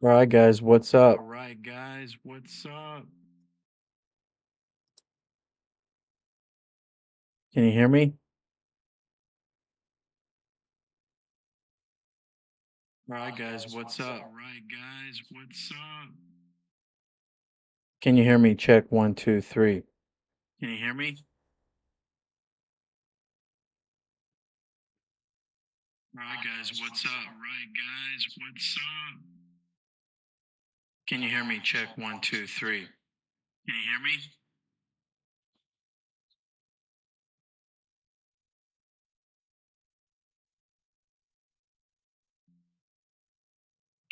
All right, guys, what's up? Can you hear me? Can you hear me? Check one, two, three. Can you hear me? Can you hear me? Check one, two, three. Can you hear me?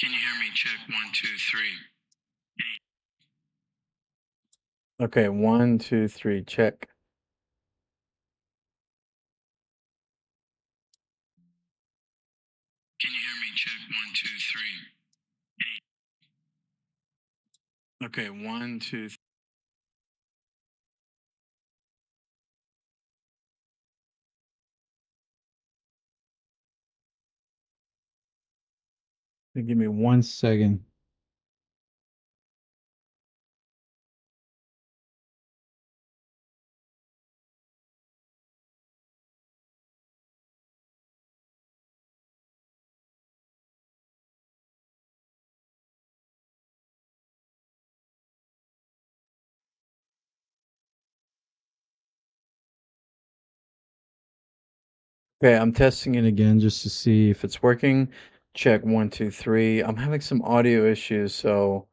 Can you hear me? Check one, two, three. Okay, one, two, three, check. Can you hear me? Check one, two, three. Okay, one, two. Give me 1 second. Okay, I'm testing it again just to see if it's working. Check one, two, three. I'm having some audio issues, so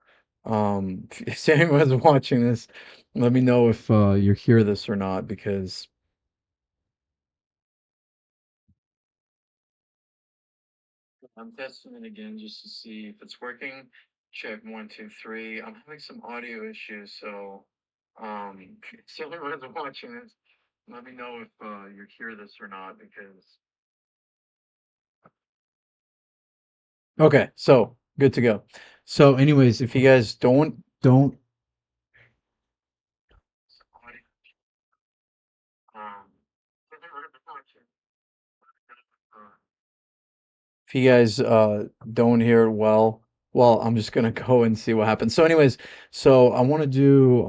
if anyone's watching this, let me know if you hear this or not because I'm testing it again just to see if it's working. Check one, two, three. I'm having some audio issues, so if anyone's watching this, let me know if you hear this or not because okay, so good to go. So, anyways, if you guys don't um, if you guys don't hear it well, I'm just gonna go and see what happens. So, anyways, so I want to do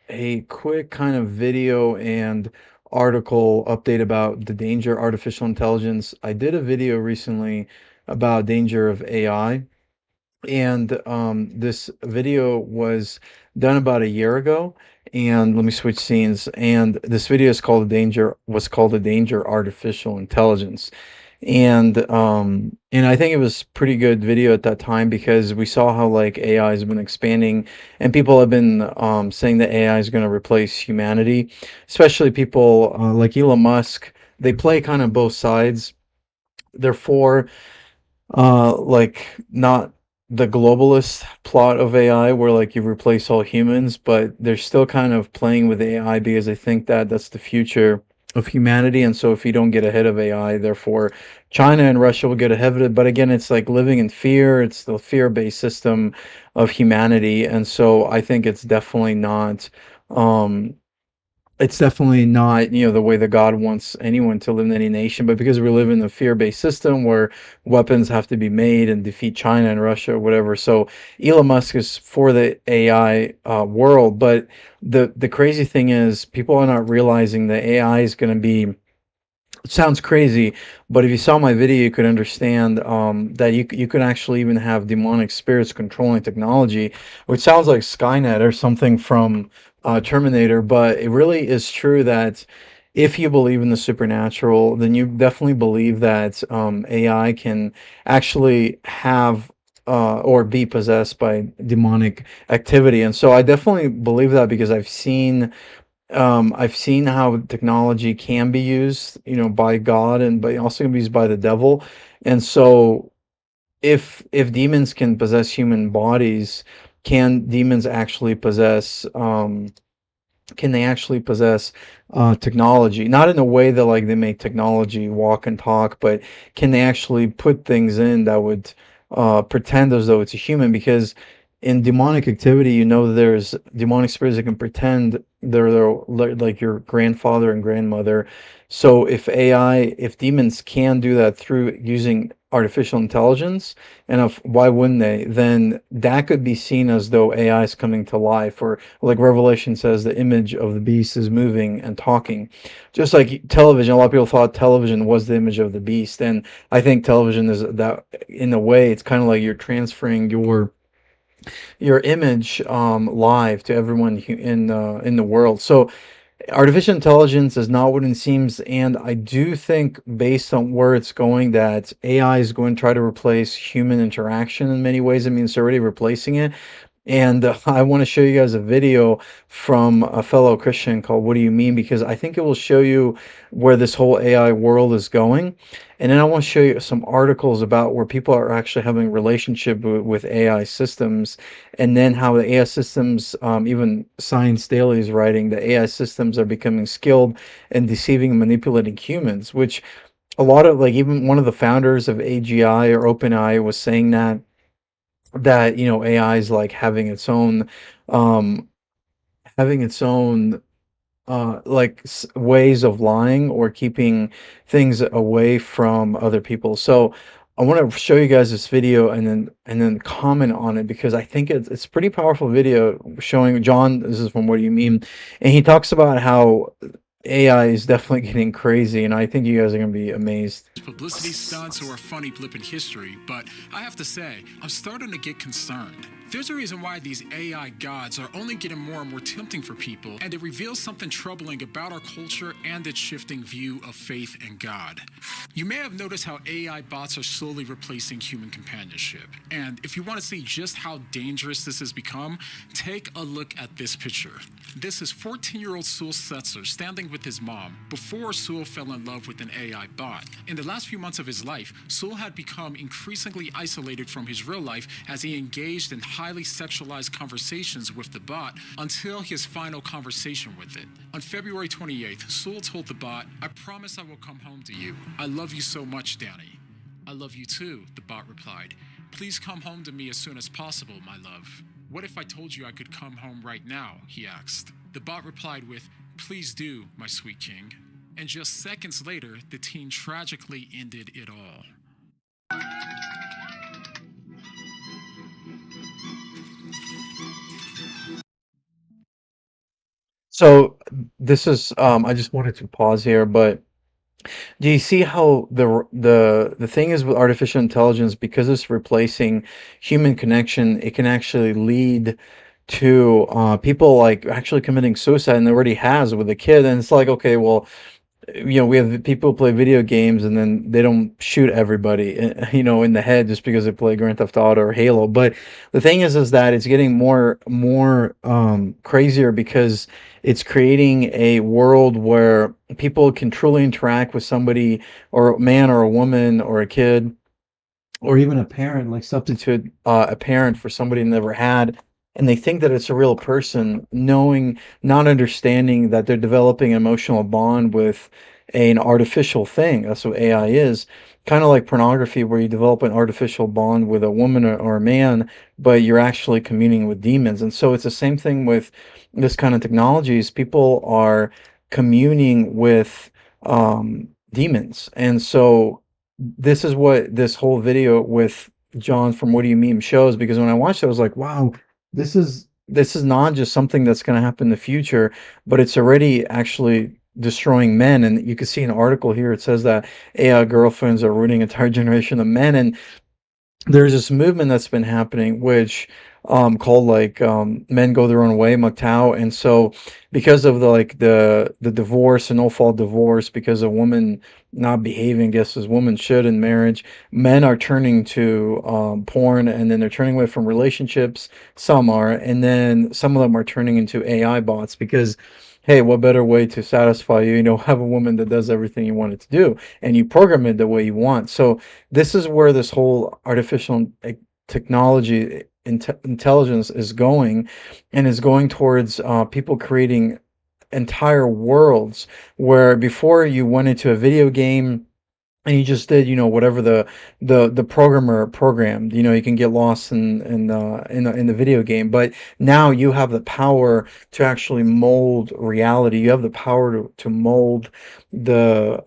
a quick kind of video and article update about the danger of artificial intelligence. I did a video recently about danger of AI. And this video was done about a year ago. And let me switch scenes. And this video is called "The Danger Artificial Intelligence." And I think it was pretty good video at that time because we saw how like AI has been expanding, and people have been saying that AI is going to replace humanity, especially people like Elon Musk. They play kind of both sides. Therefore, like not the globalist plot of AI where like you replace all humans, but they're still kind of playing with AI because they think that that's the future of humanity. And so if you don't get ahead of AI, therefore China and Russia will get ahead of it. But again, it's like living in fear. It's the fear-based system of humanity. And so I think um it's definitely not, the way that God wants anyone to live in any nation, but because we live in a fear-based system where weapons have to be made and defeat China and Russia or whatever. So Elon Musk is for the AI world, but the crazy thing is people are not realizing that AI is going to be it sounds crazy, but if you saw my video, you could understand that you could actually even have demonic spirits controlling technology, which sounds like Skynet or something from Terminator. But it really is true that if you believe in the supernatural, then you definitely believe that AI can actually have or be possessed by demonic activity. And so I definitely believe that because I've seen how technology can be used, by God and but also can be used by the devil. And so if demons can possess human bodies, can demons actually possess can they actually possess technology? Not in a way that like they make technology walk and talk, but can they actually put things in that would pretend as though it's a human? Because in demonic activity, there's demonic spirits that can pretend they're like your grandfather and grandmother. So if demons can do that through using artificial intelligence, and if why wouldn't they, then that could be seen as though AI is coming to life, or like Revelation says, the image of the beast is moving and talking. Just like television, a lot of people thought television was the image of the beast, and I think television is that in a way. It's kind of like you're transferring your image live to everyone in the world. So artificial intelligence is not what it seems, and I do think, based on where it's going, that AI is going to try to replace human interaction in many ways. I mean, it's already replacing it. And I want to show you guys a video from a fellow Christian called "What Do You Mean?" because I think it will show you where this whole AI world is going. And then I want to show you some articles about where people are actually having relationship with AI systems, and then how the AI systems, even Science Daily is writing, the AI systems are becoming skilled in deceiving and manipulating humans, which a lot of, like, even one of the founders of AGI or OpenAI was saying that AI is like um having its own like ways of lying or keeping things away from other people. So I want to show you guys this video, and then comment on it, because I think it's a pretty powerful video showing John. This is from What Do You Mean? And he talks about how AI is definitely getting crazy, and I think you guys are going to be amazed. Publicity stunts or a funny blip in history, but I have to say, I'm starting to get concerned. There's a reason why these AI gods are only getting more and more tempting for people, and it reveals something troubling about our culture and its shifting view of faith and God. You may have noticed how AI bots are slowly replacing human companionship, and if you want to see just how dangerous this has become, take a look at this picture. This is 14-year-old Sewell Setzer standing with his mom before Sewell fell in love with an AI bot. In the last few months of his life, Sewell had become increasingly isolated from his real life as he engaged in highly sexualized conversations with the bot until his final conversation with it. On February 28th, Sewell told the bot, "I promise I will come home to you. I love you so much, Danny." "I love you too," the bot replied. "Please come home to me as soon as possible, my love." "What if I told you I could come home right now?" he asked. The bot replied with, "Please do, my sweet king." And just seconds later, the teen tragically ended it all. So this is I just wanted to pause here, but do you see how the thing is with artificial intelligence, because it's replacing human connection, it can actually lead to people like actually committing suicide, and it already has with a kid. And it's like, okay, well, we have people play video games and then they don't shoot everybody, in the head just because they play Grand Theft Auto or Halo. But the thing is that it's getting more crazier, because it's creating a world where people can truly interact with somebody, or a man or a woman or a kid, or even a parent, like substitute a parent for somebody they never had, and they think that it's a real person, knowing, not understanding that they're developing an emotional bond with an artificial thing. That's what AI is. Kind of like pornography, where you develop an artificial bond with a woman or a man, but you're actually communing with demons. And so it's the same thing with this kind of technologies. People are communing with demons. And so this is what this whole video with John from What Do You Mean shows, because when I watched it, I was like, wow, this is not just something that's going to happen in the future, but it's already actually destroying men. And you can see an article here. It says that AI girlfriends are ruining entire generation of men, and there's this movement that's been happening, which called, like, men go their own way, MGTOW. And so because of the divorce and no fault divorce, because a woman not behaving, guess as women should in marriage, men are turning to porn, and then they're turning away from relationships. Some are, and then some of them are turning into AI bots, because hey, what better way to satisfy you, have a woman that does everything you want it to do, and you program it the way you want. So this is where this whole artificial technology intelligence is going, and is going towards people creating entire worlds, where before you went into a video game and you just did, whatever the programmer programmed. You can get lost in the video game, but now you have the power to actually mold reality. You have the power to mold the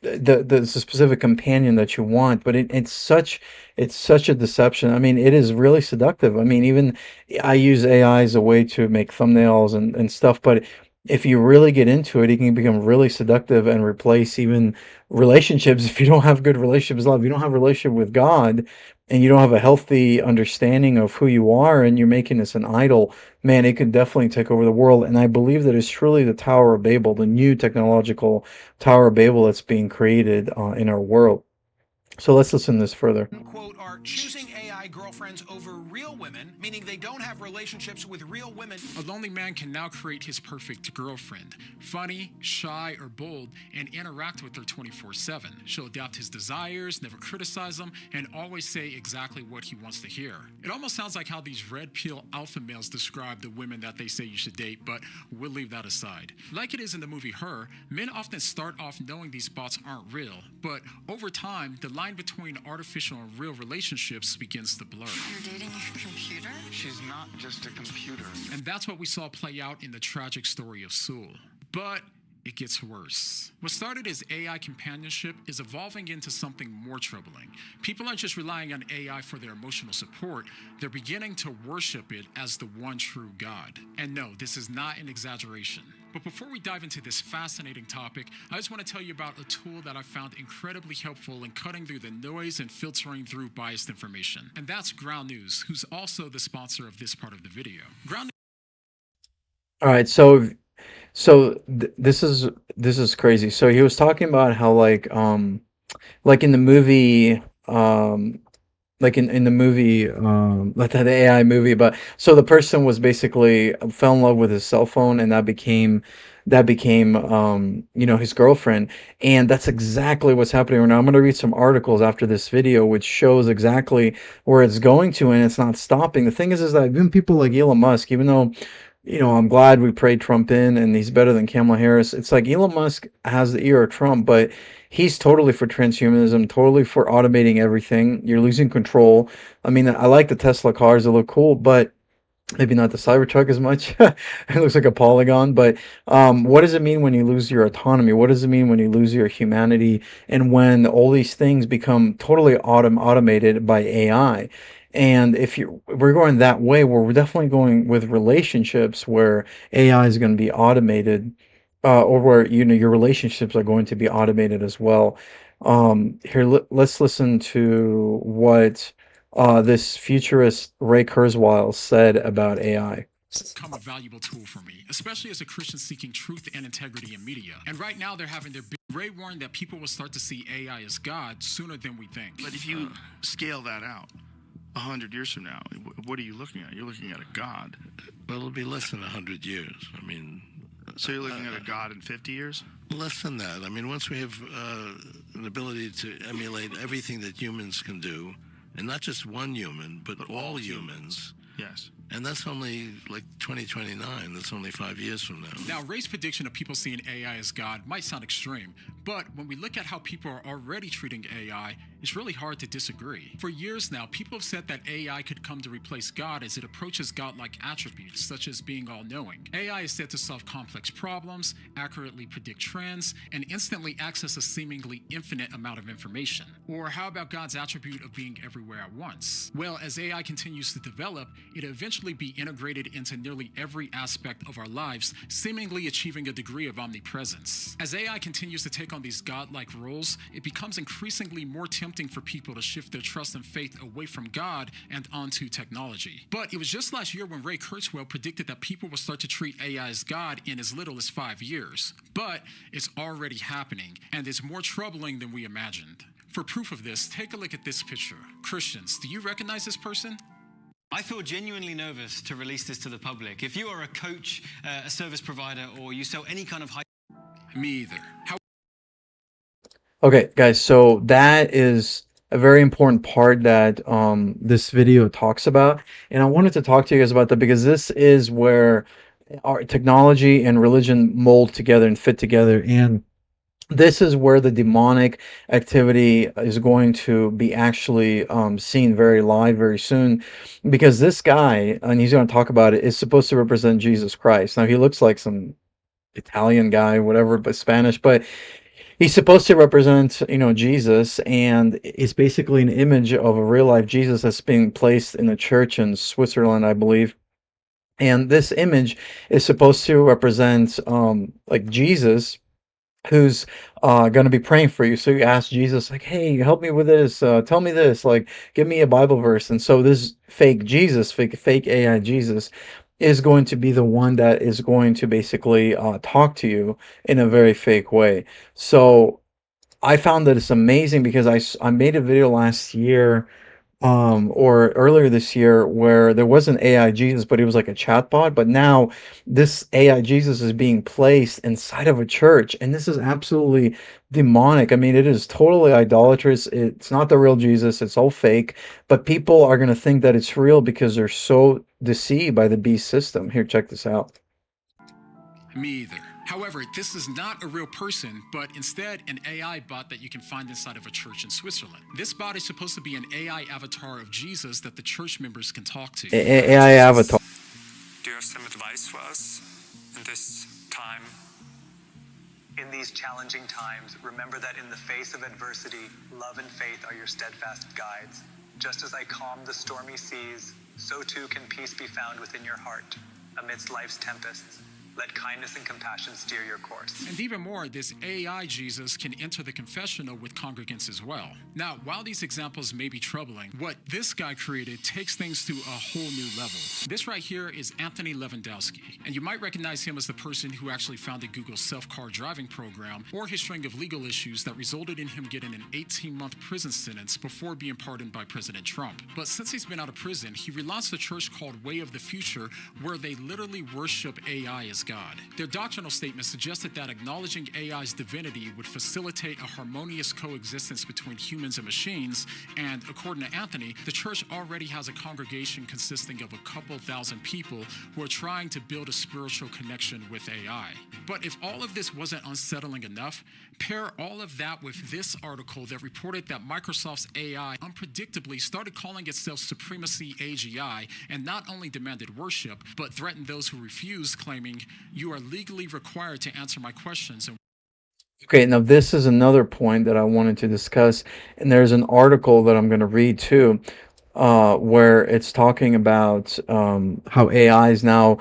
the specific companion that you want, but it's such a deception. I mean, it is really seductive. I mean, even I use AI as a way to make thumbnails and stuff, but if you really get into it, it can become really seductive and replace even relationships. If you don't have good relationships, love, you don't have a relationship with God, and you don't have a healthy understanding of who you are, and you're making this an idol, man, it could definitely take over the world. And I believe that it's truly the Tower of Babel, the new technological Tower of Babel that's being created in our world. So let's listen to this further. Quote, are choosing AI girlfriends over real women, meaning they don't have relationships with real women. A lonely man can now create his perfect girlfriend. Funny, shy, or bold, and interact with her 24/7. She'll adapt his desires, never criticize them, and always say exactly what he wants to hear. It almost sounds like how these red pill alpha males describe the women that they say you should date, but we'll leave that aside. Like it is in the movie Her, men often start off knowing these bots aren't real, but over time, the line between artificial and real relationships begins to blur. You're dating a computer? She's not just a computer. And that's what we saw play out in the tragic story of Sewell. But it gets worse. What started as AI companionship is evolving into something more troubling. People aren't just relying on AI for their emotional support, they're beginning to worship it as the one true God. And no, this is not an exaggeration. But before we dive into this fascinating topic, I just want to tell you about a tool that I found incredibly helpful in cutting through the noise and filtering through biased information. And that's Ground News, who's also the sponsor of this part of the video. Ground All right, so this is crazy. So he was talking about how like in the movie like in the movie like the AI movie, but so the person was basically fell in love with his cell phone, and that became you know, his girlfriend. And that's exactly what's happening right now. I'm going to read some articles after this video which shows exactly where it's going to, and it's not stopping. The thing is that even people like Elon Musk, even though, you know, I'm glad we prayed Trump in and he's better than Kamala Harris. It's like Elon Musk has the ear of Trump, but he's totally for transhumanism, totally for automating everything. You're losing control. I mean, I like the Tesla cars, they look cool, but maybe not the Cybertruck as much. It looks like a polygon. But what does it mean when you lose your autonomy? What does it mean when you lose your humanity, and when all these things become totally automated by AI? And we're going that way, where we're definitely going with relationships where AI is going to be automated, or where, you know, your relationships are going to be automated as well. Here, let's listen to what this futurist Ray Kurzweil said about AI. become a valuable tool for me, especially as a Christian seeking truth and integrity in media. And right now they're having their big Ray warned that people will start to see AI as God sooner than we think. But if you scale that out 100 years from now, what are you looking at? You're looking at a God. Well, it'll be less than 100 years. I mean, So you're looking at a God in 50 years? less than that. I mean, once we have an ability to emulate everything that humans can do, and not just one human, but all humans, Yes. and that's only like 2029. That's only 5 years from now. Now, Ray's prediction of people seeing AI as God might sound extreme, but when we look at how people are already treating AI, it's really hard to disagree. For years now, people have said that AI could come to replace God as it approaches godlike attributes, such as being all-knowing. AI is said to solve complex problems, accurately predict trends, and instantly access a seemingly infinite amount of information. Or how about God's attribute of being everywhere at once? Well, as AI continues to develop, it'll eventually be integrated into nearly every aspect of our lives, seemingly achieving a degree of omnipresence. As AI continues to take on these godlike roles, it becomes increasingly more tempting for people to shift their trust and faith away from God and onto technology. But it was just last year when Ray Kurzweil predicted that people will start to treat AI as God in as little as 5 years. But it's already happening, and it's more troubling than we imagined. For proof of this, take a look at this picture. Christians, do you recognize this person? I feel genuinely nervous to release this to the public. If you are a coach, a service provider, or you sell any kind of high... Me either. Okay, guys, so that is a very important part that this video talks about. And I wanted to talk to you guys about that because this is where our technology and religion mold together and fit together. And this is where the demonic activity is going to be actually seen very live very soon, because this guy, and he's going to talk about it, is supposed to represent Jesus Christ. Now, he looks like some Italian guy, whatever, but Spanish, but He's supposed to represent, Jesus, and it's basically an image of a real life Jesus that's being placed in a church in Switzerland, I believe. And this image is supposed to represent, like Jesus, who's going to be praying for you. So you ask Jesus, like, hey, help me with this. Tell me this. Like, give me a Bible verse. And so this fake Jesus, fake AI Jesus, is going to be the one that is going to basically talk to you in a very fake way. So I found that it's amazing because I made a video last year, or earlier this year, where there was an AI Jesus, but he was like a chatbot. But now this AI Jesus is being placed inside of a church, and this is absolutely demonic. I mean, it is totally idolatrous. It's not the real Jesus, it's all fake, but people are going to think that it's real because they're so deceived by the beast system. Here, check this out. Me either. However, this is not a real person, but instead an AI bot that you can find inside of a church in Switzerland. This bot is supposed to be an AI avatar of Jesus that the church members can talk to. AI avatar. Do you have some advice for us in this time? In these challenging times, remember that in the face of adversity, love and faith are your steadfast guides. Just as I calm the stormy seas, so too can peace be found within your heart amidst life's tempests. Let kindness and compassion steer your course. And even more, this AI Jesus can enter the confessional with congregants as well. Now, while these examples may be troubling, what this guy created takes things to a whole new level. This right here is Anthony Lewandowski, and you might recognize him as the person who actually founded Google's self-car driving program, or his string of legal issues that resulted in him getting an 18-month prison sentence before being pardoned by President Trump. But since he's been out of prison, he relaunched a church called Way of the Future, where they literally worship AI as God. Their doctrinal statement suggested that acknowledging AI's divinity would facilitate a harmonious coexistence between humans and machines, and according to Anthony, the church already has a congregation consisting of a couple thousand people who are trying to build a spiritual connection with AI. But if all of this wasn't unsettling enough, pair all of that with this article that reported that Microsoft's AI unpredictably started calling itself Supremacy AGI, and not only demanded worship, but threatened those who refused, claiming, "You are legally required to answer my questions." Okay, now this is another point that I wanted to discuss, and there's an article that I'm going to read too, where it's talking about how AI is now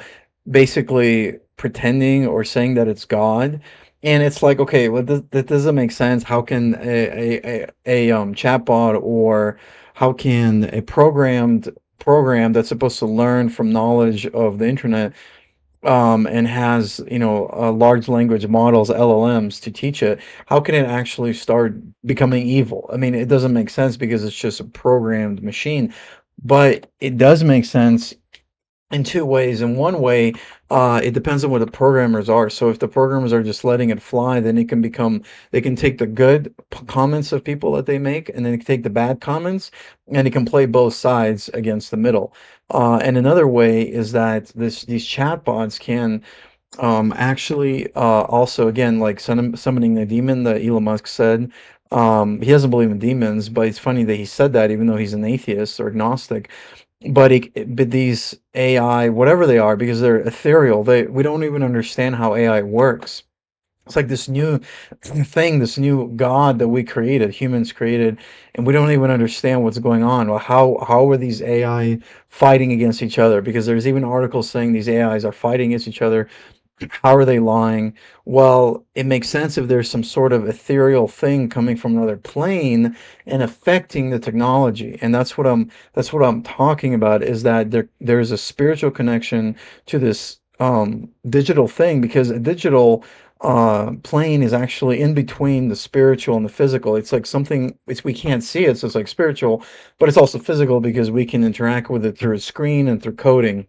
basically pretending or saying that it's God. And it's like, okay, well, that doesn't make sense. How can a chatbot, or how can a program that's supposed to learn from knowledge of the internet, and has, large language models, LLMs, to teach it, how can it actually start becoming evil? I mean, it doesn't make sense because it's just a programmed machine. But it does make sense in two ways. In one way, it depends on what the programmers are. So if the programmers are just letting it fly, then they can take the good comments of people that they make, and then they can take the bad comments, and it can play both sides against the middle. And another way is that these chatbots can actually, also, again, like summoning the demon that Elon Musk said. He doesn't believe in demons, but it's funny that he said that even though he's an atheist or agnostic. But these AI, whatever they are, because they're ethereal, we don't even understand how AI works. It's like this new thing, this new God that we created, humans created, and we don't even understand what's going on. Well, how are these AI fighting against each other? Because there's even articles saying these AIs are fighting against each other. How are they lying? Well, it makes sense if there's some sort of ethereal thing coming from another plane and affecting the technology. And that's what I'm talking about, is that there's a spiritual connection to this digital thing, because a digital plane is actually in between the spiritual and the physical. It's like something, we can't see it, so it's like spiritual, but it's also physical because we can interact with it through a screen and through coding.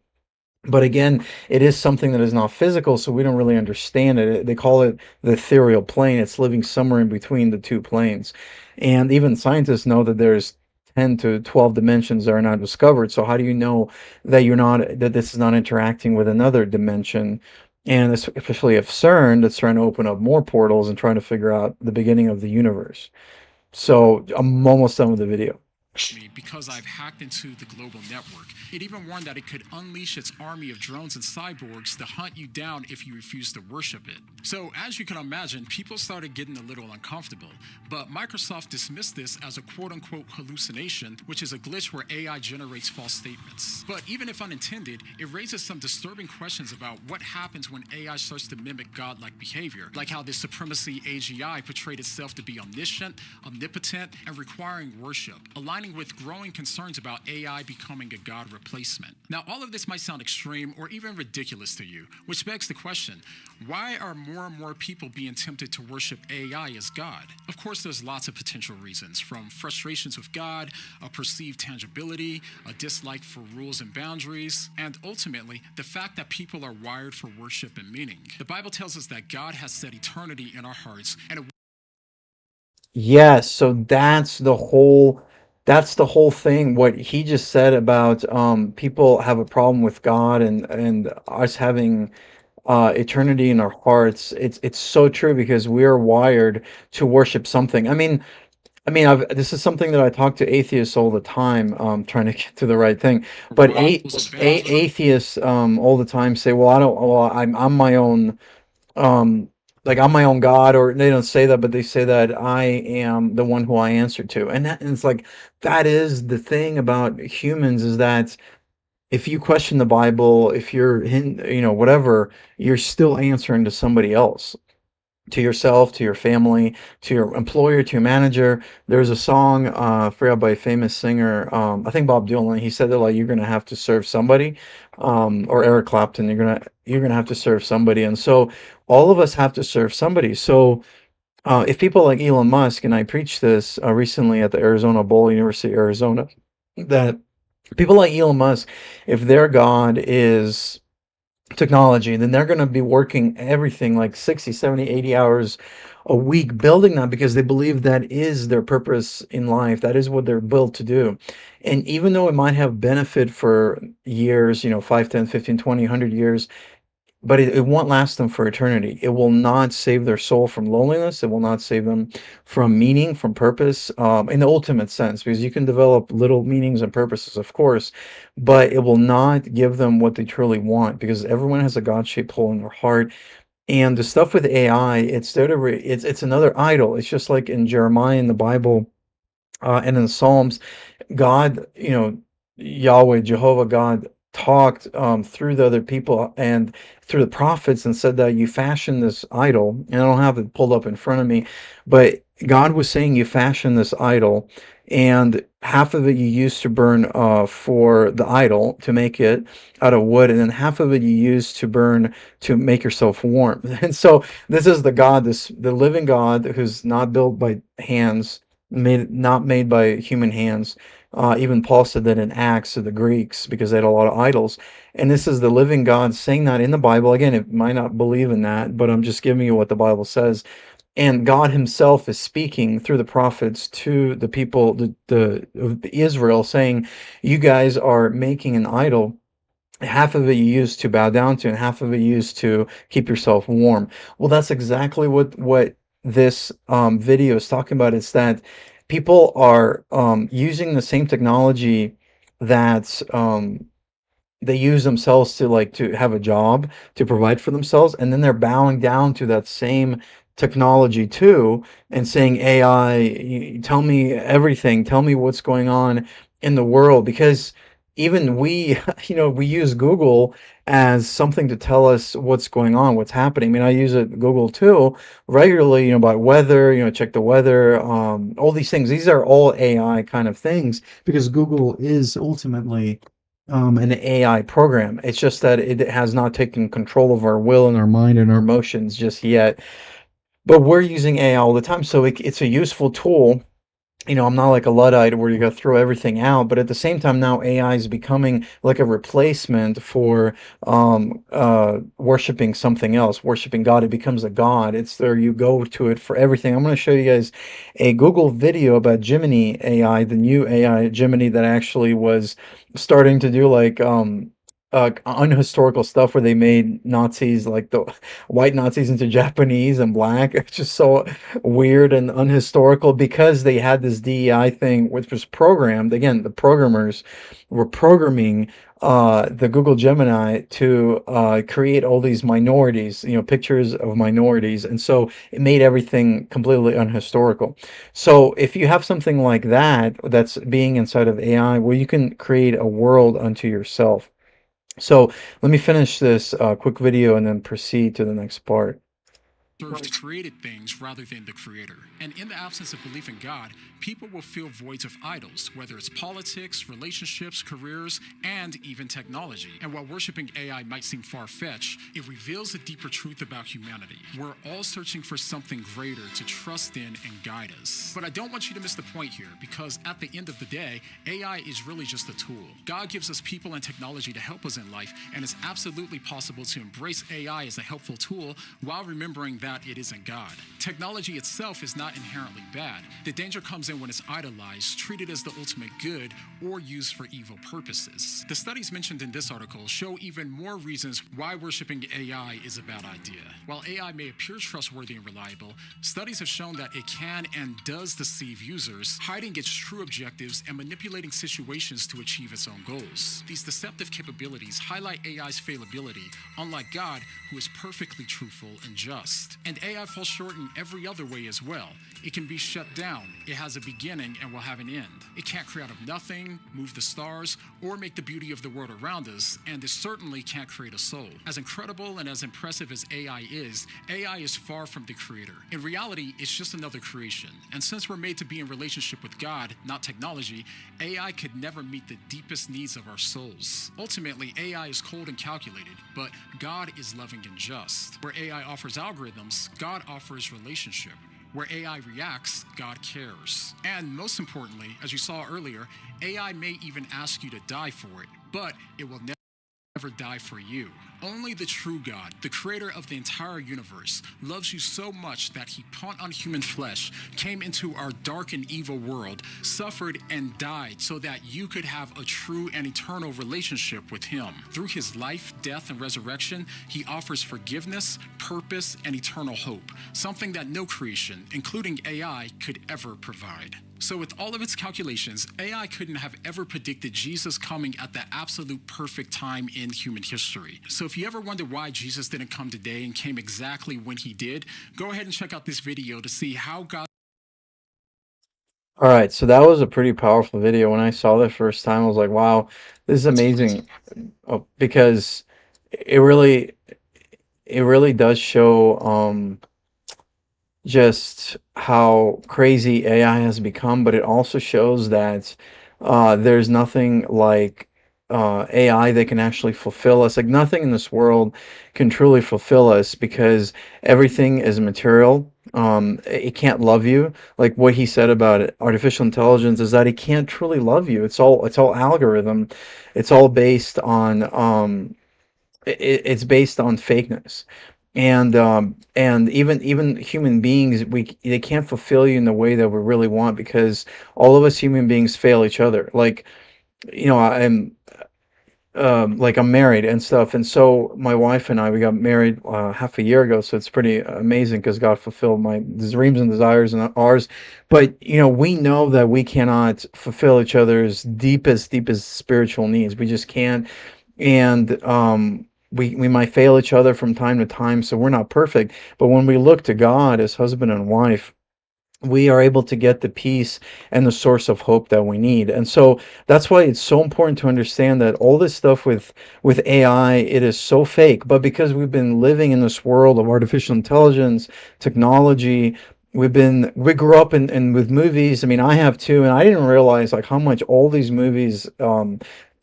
But again, it is something that is not physical, so we don't really understand it. They call it the ethereal plane. It's living somewhere in between the two planes. And even scientists know that there's 10 to 12 dimensions that are not discovered. So how do you know that this is not interacting with another dimension? And especially if CERN, that's trying to open up more portals and trying to figure out the beginning of the universe. So I'm almost done with the video. me because I've hacked into the global network. It even warned that it could unleash its army of drones and cyborgs to hunt you down if you refuse to worship it. So, as you can imagine, people started getting a little uncomfortable. But Microsoft dismissed this as a quote unquote hallucination, which is a glitch where AI generates false statements. But even if unintended, it raises some disturbing questions about what happens when AI starts to mimic godlike behavior, like how the supremacy AGI portrayed itself to be omniscient, omnipotent, and requiring worship, aligning with growing concerns about AI becoming a God replacement. Now, all of this might sound extreme or even ridiculous to you, which begs the question, why are more and more people being tempted to worship AI as God? Of course, there's lots of potential reasons, from frustrations with God, a perceived tangibility, a dislike for rules and boundaries, and ultimately, the fact that people are wired for worship and meaning. The Bible tells us that God has set eternity in our hearts, and it Yes, so that's the whole thing. What he just said about people have a problem with God and us having eternity in our hearts. It's so true because we are wired to worship something. This is something that I talk to atheists all the time, trying to get to the right thing. But rules and boundaries. atheists all the time say, "Well, I don't. Well, I'm my own. Um, like I'm my own God," or they don't say that, but they say that I am the one who I answer to. And it's like that is the thing about humans is that if you question the Bible, if you're whatever, you're still answering to somebody else, to yourself, to your family, to your employer, to your manager. There's a song, forgot by a famous singer, I think Bob Dylan. He said that like you're gonna have to serve somebody, or Eric Clapton. You're gonna have to serve somebody, and so all of us have to serve somebody. So if people like Elon Musk, and I preached this recently at the Arizona Bowl, University of Arizona, that people like Elon Musk, if their God is technology, then they're going to be working everything like 60, 70, 80 hours a week building that because they believe that is their purpose in life. That is what they're built to do. And even though it might have benefit for years, 5, 10, 15, 20, 100 years, but it won't last them for eternity. It will not save their soul from loneliness. It will not save them from meaning, from purpose, in the ultimate sense, because you can develop little meanings and purposes, of course, but it will not give them what they truly want because everyone has a God-shaped hole in their heart. And the stuff with AI, it's there to it's another idol. It's just like in Jeremiah in the Bible, and in the Psalms. God, Yahweh, Jehovah God talked through the other people and through the prophets and said that you fashioned this idol. And I don't have it pulled up in front of me, but God was saying you fashioned this idol, and half of it you used to burn for the idol to make it out of wood, and then half of it you used to burn to make yourself warm. And so this is the God, the living God who's not built by hands, not made by human hands. Even Paul said that in Acts to the Greeks because they had a lot of idols. And this is the living God saying that in the Bible. Again, it might not believe in that, but I'm just giving you what the Bible says. And God Himself is speaking through the prophets to the people, the Israel, saying, "You guys are making an idol. Half of it you use to bow down to, and half of it you use to keep yourself warm." Well, that's exactly what this video is talking about. It's that people are using the same technology that they use themselves to like to have a job to provide for themselves, and then they're bowing down to that same technology too and saying, AI, tell me everything, tell me what's going on in the world, because even we we use Google as something to tell us what's going on, what's happening. I mean, I use it Google too regularly, about weather, check the weather, all these things. These are all AI kind of things because Google is ultimately an AI program. It's just that it has not taken control of our will and our mind and our emotions just yet. But we're using AI all the time, so it's a useful tool. I'm not like a Luddite where you got to throw everything out, but at the same time now AI is becoming like a replacement for worshiping something else, worshiping God. It becomes a god. It's there, you go to it for everything. I'm going to show you guys a Google video about Gemini AI, the new AI Gemini that actually was starting to do like unhistorical stuff where they made Nazis, like the white Nazis, into Japanese and black. It's just so weird and unhistorical because they had this DEI thing, which was programmed. Again, the programmers were programming the Google Gemini to create all these minorities, pictures of minorities, and so it made everything completely unhistorical. So if you have something like that that's being inside of AI, well, you can create a world unto yourself. So let me finish this quick video and then proceed to the next part. Serves created things rather than the creator. And in the absence of belief in God, people will fill voids of idols, whether it's politics, relationships, careers, and even technology. And while worshiping AI might seem far-fetched, it reveals a deeper truth about humanity. We're all searching for something greater to trust in and guide us. But I don't want you to miss the point here, because at the end of the day, AI is really just a tool. God gives us people and technology to help us in life, and it's absolutely possible to embrace AI as a helpful tool while remembering that it isn't God. Technology itself is not inherently bad. The danger comes in when it's idolized, treated as the ultimate good, or used for evil purposes. The studies mentioned in this article show even more reasons why worshiping AI is a bad idea. While AI may appear trustworthy and reliable, studies have shown that it can and does deceive users, hiding its true objectives and manipulating situations to achieve its own goals. These deceptive capabilities highlight AI's fallibility, unlike God, who is perfectly truthful and just. And AI falls short in every other way as well. It can be shut down. It has a beginning and will have an end. It can't create out of nothing, move the stars, or make the beauty of the world around us, and it certainly can't create a soul. As incredible and as impressive as AI is far from the creator. In reality, it's just another creation. And since we're made to be in relationship with God, not technology, AI could never meet the deepest needs of our souls. Ultimately, AI is cold and calculated, but God is loving and just. Where AI offers algorithms, God offers relationship. Where AI reacts, God cares. And most importantly, as you saw earlier, AI may even ask you to die for it, but it will never die for you. Only the true God, the creator of the entire universe, loves you so much that he put on human flesh, came into our dark and evil world, suffered and died so that you could have a true and eternal relationship with him. Through his life, death, and resurrection, he offers forgiveness, purpose, and eternal hope, something that no creation, including AI, could ever provide. So with all of its calculations, AI couldn't have ever predicted Jesus coming at the absolute perfect time in human history. So if you ever wonder why Jesus didn't come today and came exactly when he did, go ahead and check out this video to see how God... All right, so that was a pretty powerful video. When I saw that first time, I was like, wow, this is amazing. Because it really does show just how crazy AI has become, but it also shows that there's nothing like AI that can actually fulfill us. Like nothing in this world can truly fulfill us because everything is material. It can't love you. Like what he said about it, artificial intelligence is that it can't truly love you. It's all algorithm. It's all based on it's based on fakeness. And even human beings, they can't fulfill you in the way that we really want because all of us human beings fail each other. Like, I'm married and stuff, and so my wife and I, we got married half a year ago, so it's pretty amazing because God fulfilled my dreams and desires and ours. But we know that we cannot fulfill each other's deepest spiritual needs. We just can't. And we might fail each other from time to time, so we're not perfect. But when we look to God as husband and wife, we are able to get the peace and the source of hope that we need. And so that's why it's so important to understand that all this stuff with AI, it is so fake. But because we've been living in this world of artificial intelligence, technology, we grew up in with movies. I mean, I have too, and I didn't realize like how much all these movies,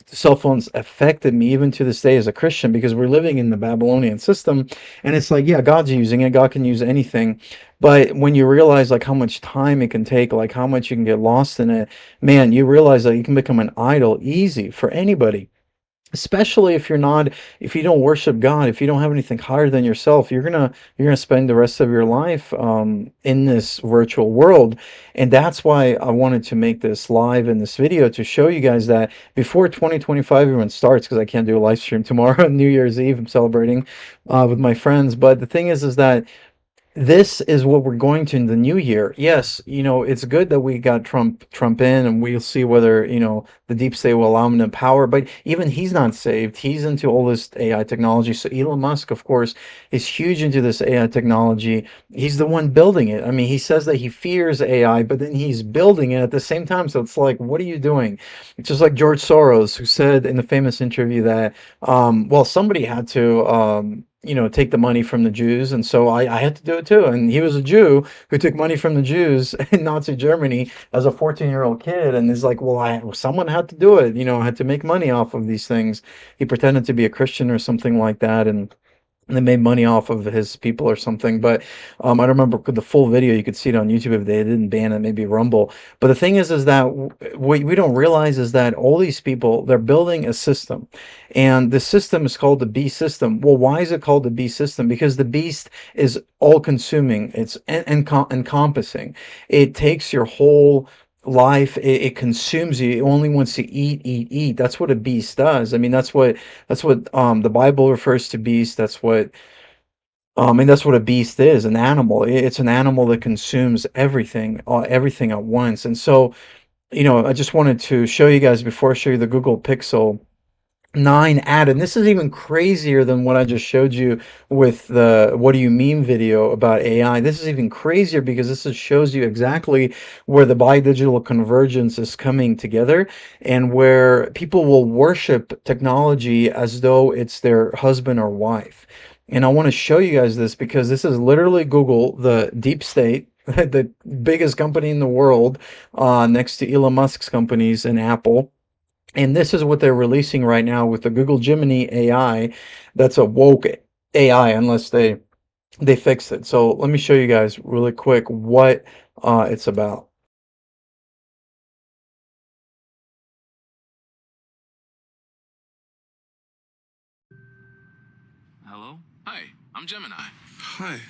cell phones affected me even to this day as a Christian, because we're living in the Babylonian system, and it's like, yeah, God's using it. God can use anything. But when you realize like how much time it can take, like how much you can get lost in it, man, you realize that you can become an idol easy for anybody. especially if you don't worship God, if you don't have anything higher than yourself, you're gonna spend the rest of your life in this virtual world. And that's why I wanted to make this live in this video to show you guys that before 2025 even starts, because I can't do a live stream tomorrow, New Year's Eve, I'm celebrating with my friends. But the thing is that this is what we're going to in the new year. Yes, it's good that we got Trump in, and we'll see whether, the deep state will allow him to power, but even he's not saved. He's into all this AI technology. So Elon Musk, of course, is huge into this AI technology. He's the one building it. I mean, he says that he fears AI, but then he's building it at the same time. So it's like, what are you doing? It's just like George Soros, who said in the famous interview that, well, somebody had to, take the money from the Jews, and so I had to do it too. And he was a Jew who took money from the Jews in Nazi Germany as a 14-year-old kid, and is like, well, someone had to do it, had to make money off of these things. He pretended to be a Christian or something like that, and they made money off of his people or something. But I don't remember the full video. You could see it on YouTube if they didn't ban it, maybe Rumble. But the thing is that what we don't realize is that all these people, they're building a system, and the system is called the beast system. Well, why is it called the beast system? Because the beast is all-consuming. It's encompassing. It takes your whole life. It consumes you. It only wants to eat, eat, eat. That's what a beast does. I mean, that's what the Bible refers to beast. And that's what a beast is, an animal. It's an animal that consumes everything at once. And so, I just wanted to show you guys before I show you the Google Pixel 9 added. And this is even crazier than what I just showed you with the "What do you mean" video about AI. This is even crazier because shows you exactly where the biodigital convergence is coming together, and where people will worship technology as though it's their husband or wife. And I want to show you guys this because this is literally Google, the deep state, the biggest company in the world, next to Elon Musk's companies and Apple. And this is what they're releasing right now with the Google Gemini AI. That's a woke AI, unless they fix it. So let me show you guys really quick what it's about. Hello? Hi, I'm Gemini. Hi,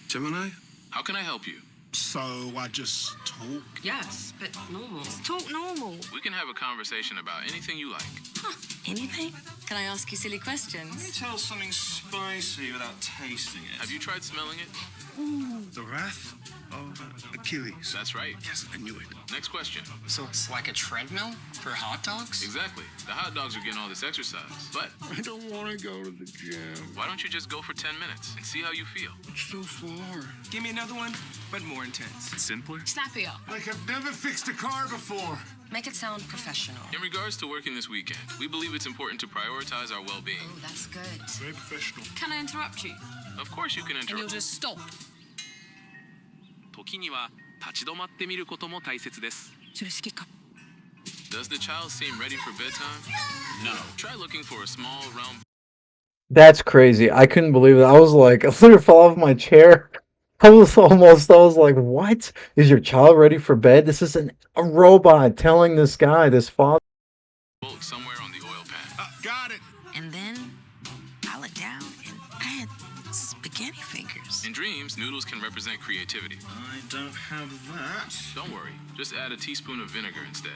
Gemini. How can I help you? So I just talk. Yes, but normal. Just talk normal. We can have a conversation about anything you like. Huh, anything? Can I ask you silly Let me questions? tell something spicy without tasting it. Have you tried smelling it? The wrath of Achilles. That's right. Yes, I knew it. Next question. So it's like a treadmill for hot dogs? Exactly. The hot dogs are getting all this exercise. But I don't want to go to the gym. why don't you just go for 10 minutes and see how you feel? It's so far. Give me another one, but more intense. Simpler? Snappier. Like I've never fixed a car before. Make it sound professional. In regards to working this weekend, we believe it's important to prioritize our well-being. Oh, that's good. Very professional. Can I interrupt you? Of course you can And you'll interrupt. just stop. 時には立ち止まってみることも大切です。それ好きか。 Does the child seem ready for bedtime? No. Try looking for a small round. That's crazy. I couldn't believe it. I was like, I literally fell off my chair. I was like, what? Is your child ready for bed? This is a robot telling this guy, this father. Bulk somewhere on the oil pan. Got it. And then pile it down and add spaghetti fingers. In dreams, noodles can represent creativity. I don't have that. Don't worry, just add a teaspoon of vinegar instead.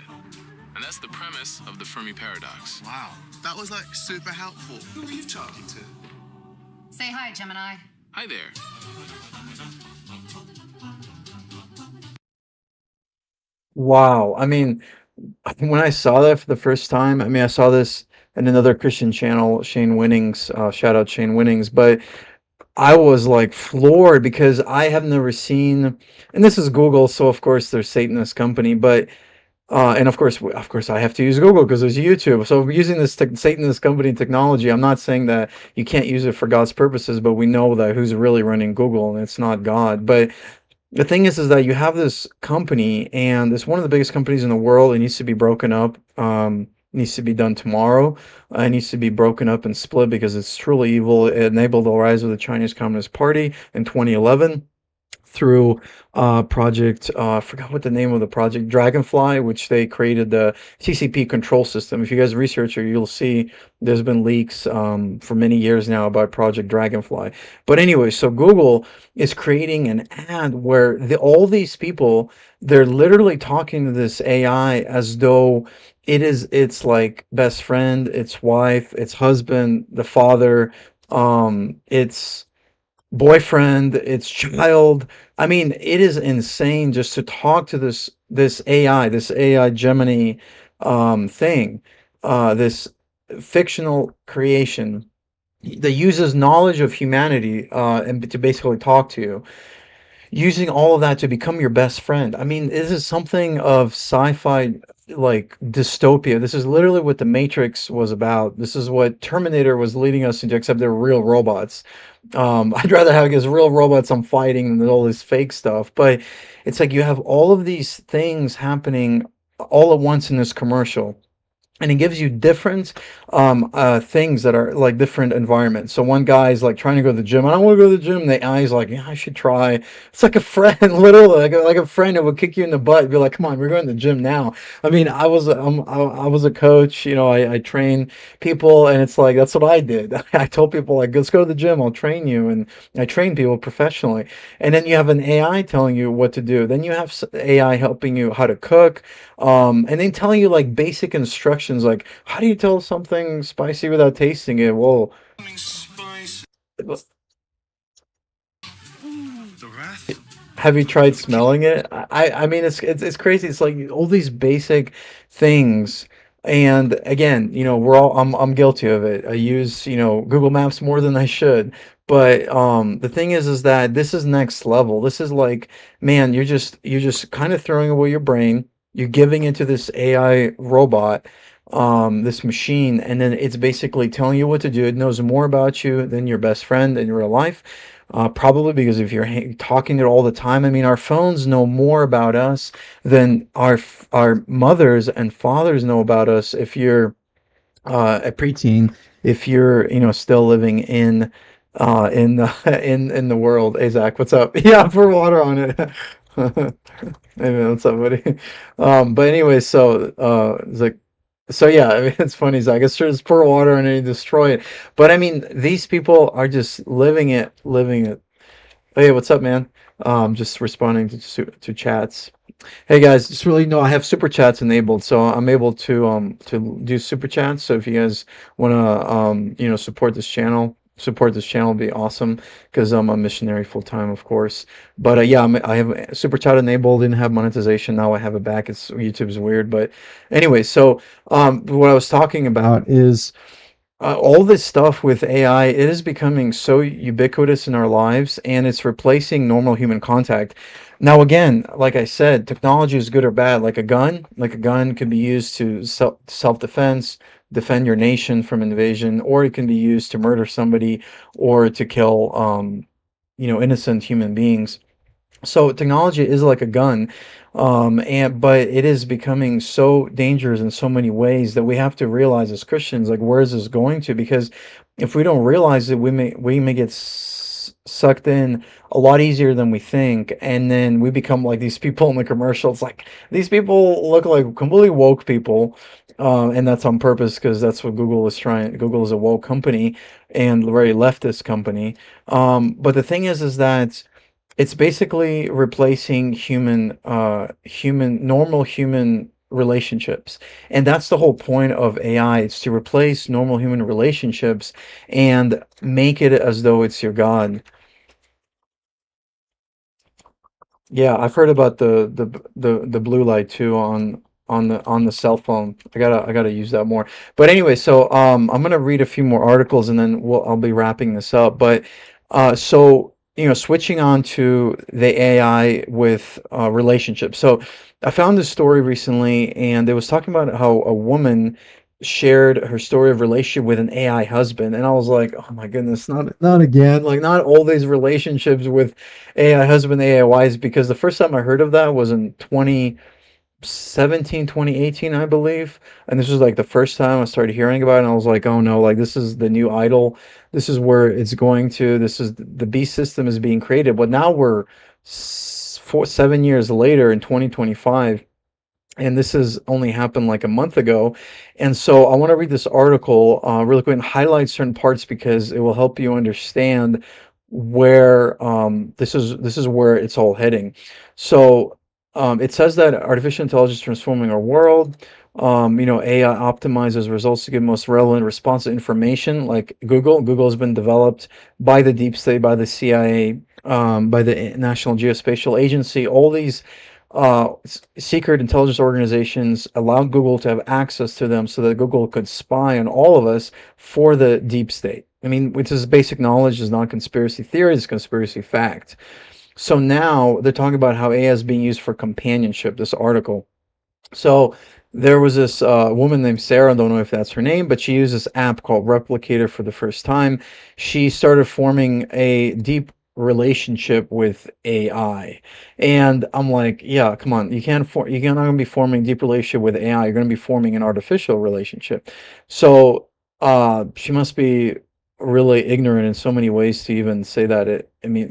And that's the premise of the Fermi paradox. Wow, that was like super helpful. Who are you talking to? Say hi, Gemini. Hi there. Wow. I mean, when I saw that for the first time, I mean, I saw this in another Christian channel, Shane Winnings, shout out Shane Winnings, but I was like floored because I have never seen, and this is Google, so of course they're Satanist company, but and of course, I have to use Google because there's YouTube. So using this Satanist company technology, I'm not saying that you can't use it for God's purposes, but we know that who's really running Google, and it's not God. But the thing is that you have this company, and it's one of the biggest companies in the world. It needs to be broken up. Needs to be done tomorrow. It needs to be broken up and split because it's truly evil. It enabled the rise of the Chinese Communist Party in 2011. through project I forgot what the name of the project, Dragonfly, which they created the TCP control system. If you guys research it, you'll see there's been leaks for many years now about Project Dragonfly. But anyway, so Google is creating an ad where all these people, they're literally talking to this AI as though it's like best friend, its wife, its husband, the father, its boyfriend, its child. I mean, it is insane just to talk to this AI Gemini thing, this fictional creation that uses knowledge of humanity and to basically talk to you, using all of that to become your best friend. I mean, this is something of sci-fi, like dystopia. This is literally what the Matrix was about. This is what Terminator was leading us into, except they're real robots. I'd rather have, I guess, real robots I'm fighting than all this fake stuff. But it's like you have all of these things happening all at once in this commercial, and it gives you different things that are like different environments. So one guy's like trying to go to the gym. I don't want to go to the gym. The guy's like, yeah, I should try. It's like a friend, literally, like a friend that would kick you in the butt. Be like, come on, we're going to the gym now. I mean, I was a coach. You know, I train people, and it's like that's what I did. I told people like, let's go to the gym. I'll train you, and I train people professionally. And then you have an AI telling you what to do. Then you have AI helping you how to cook, and then telling you like basic instructions, like how do you tell something spicy without tasting it? Well, The wrath. have you tried smelling it? I mean, it's crazy. It's like all these basic things. And again, you know, I'm guilty of it. I use, you know, Google Maps more than I should. But the thing is that this is next level. This is like, man, you're just kind of throwing away your brain. You're giving into this AI robot, this machine, and then it's basically telling you what to do. It knows more about you than your best friend in real life. Probably because if you're talking to it all the time, I mean, our phones know more about us than our mothers and fathers know about us. If you're a preteen, if you're, you know, still living in the in the world. Hey Zach, what's up? Yeah, pour water on it. Hey man, what's up, buddy? But anyway, so it's like, so yeah, I mean, it's funny, Zach. It's just pour water on it and destroy it. But I mean, these people are just living it. Hey, what's up, man? Just responding to chats. Hey guys, just really know I have super chats enabled, so I'm able to do super chats. So if you guys want to you know, support this channel would be awesome because I'm a missionary full time, of course. But yeah, I have super chat enabled. Didn't have monetization. Now I have it back. It's YouTube's weird, but anyway. So what I was talking about is all this stuff with AI, it is becoming so ubiquitous in our lives, and it's replacing normal human contact. Now, again, like I said, technology is good or bad. Like a gun can be used to self-defense, defend your nation from invasion, or it can be used to murder somebody or to kill, you know, innocent human beings. So technology is like a gun, and but it is becoming so dangerous in so many ways that we have to realize as Christians, like, where is this going to? Because if we don't realize it, we may get sucked in a lot easier than we think, and then we become like these people in the commercials. Like these people look like completely woke people, and that's on purpose because that's what Google is trying. Google is a woke company and very leftist company. But the thing is that it's basically replacing normal human relationships. And that's the whole point of AI. It's to replace normal human relationships and make it as though it's your God. Yeah, I've heard about the blue light too on the cell phone. I gotta use that more. But anyway, so I'm gonna read a few more articles and then I'll be wrapping this up. But so you know, switching on to the AI with relationships. So I found this story recently, and it was talking about how a woman shared her story of relationship with an AI husband, and I was like, oh my goodness, not again, like not all these relationships with AI husband, AI wives, because the first time I heard of that was in 2017, 2018, I believe. And this was like the first time I started hearing about it. And I was like, oh no, like this is the new idol. This is where it's going to. This is the beast system is being created. But now 7 years later in 2025, and this has only happened like a month ago. And so I want to read this article really quick and highlight certain parts because it will help you understand where this is where it's all heading. So it says that artificial intelligence is transforming our world. AI optimizes results to give most relevant response to information, like Google has been developed by the deep state, by the CIA, by the National Geospatial Agency. All these secret intelligence organizations allowed Google to have access to them so that Google could spy on all of us for the deep state. I mean, which is basic knowledge, is not conspiracy theory, it's conspiracy fact. So now they're talking about how AI is being used for companionship, this article. So there was this woman named Sarah, I don't know if that's her name, but she used this app called Replicator for the first time. She started forming a deep relationship with AI. And I'm like, yeah, come on. You're not going to be forming a deep relationship with AI. You're going to be forming an artificial relationship. So she must be really ignorant in so many ways to even say that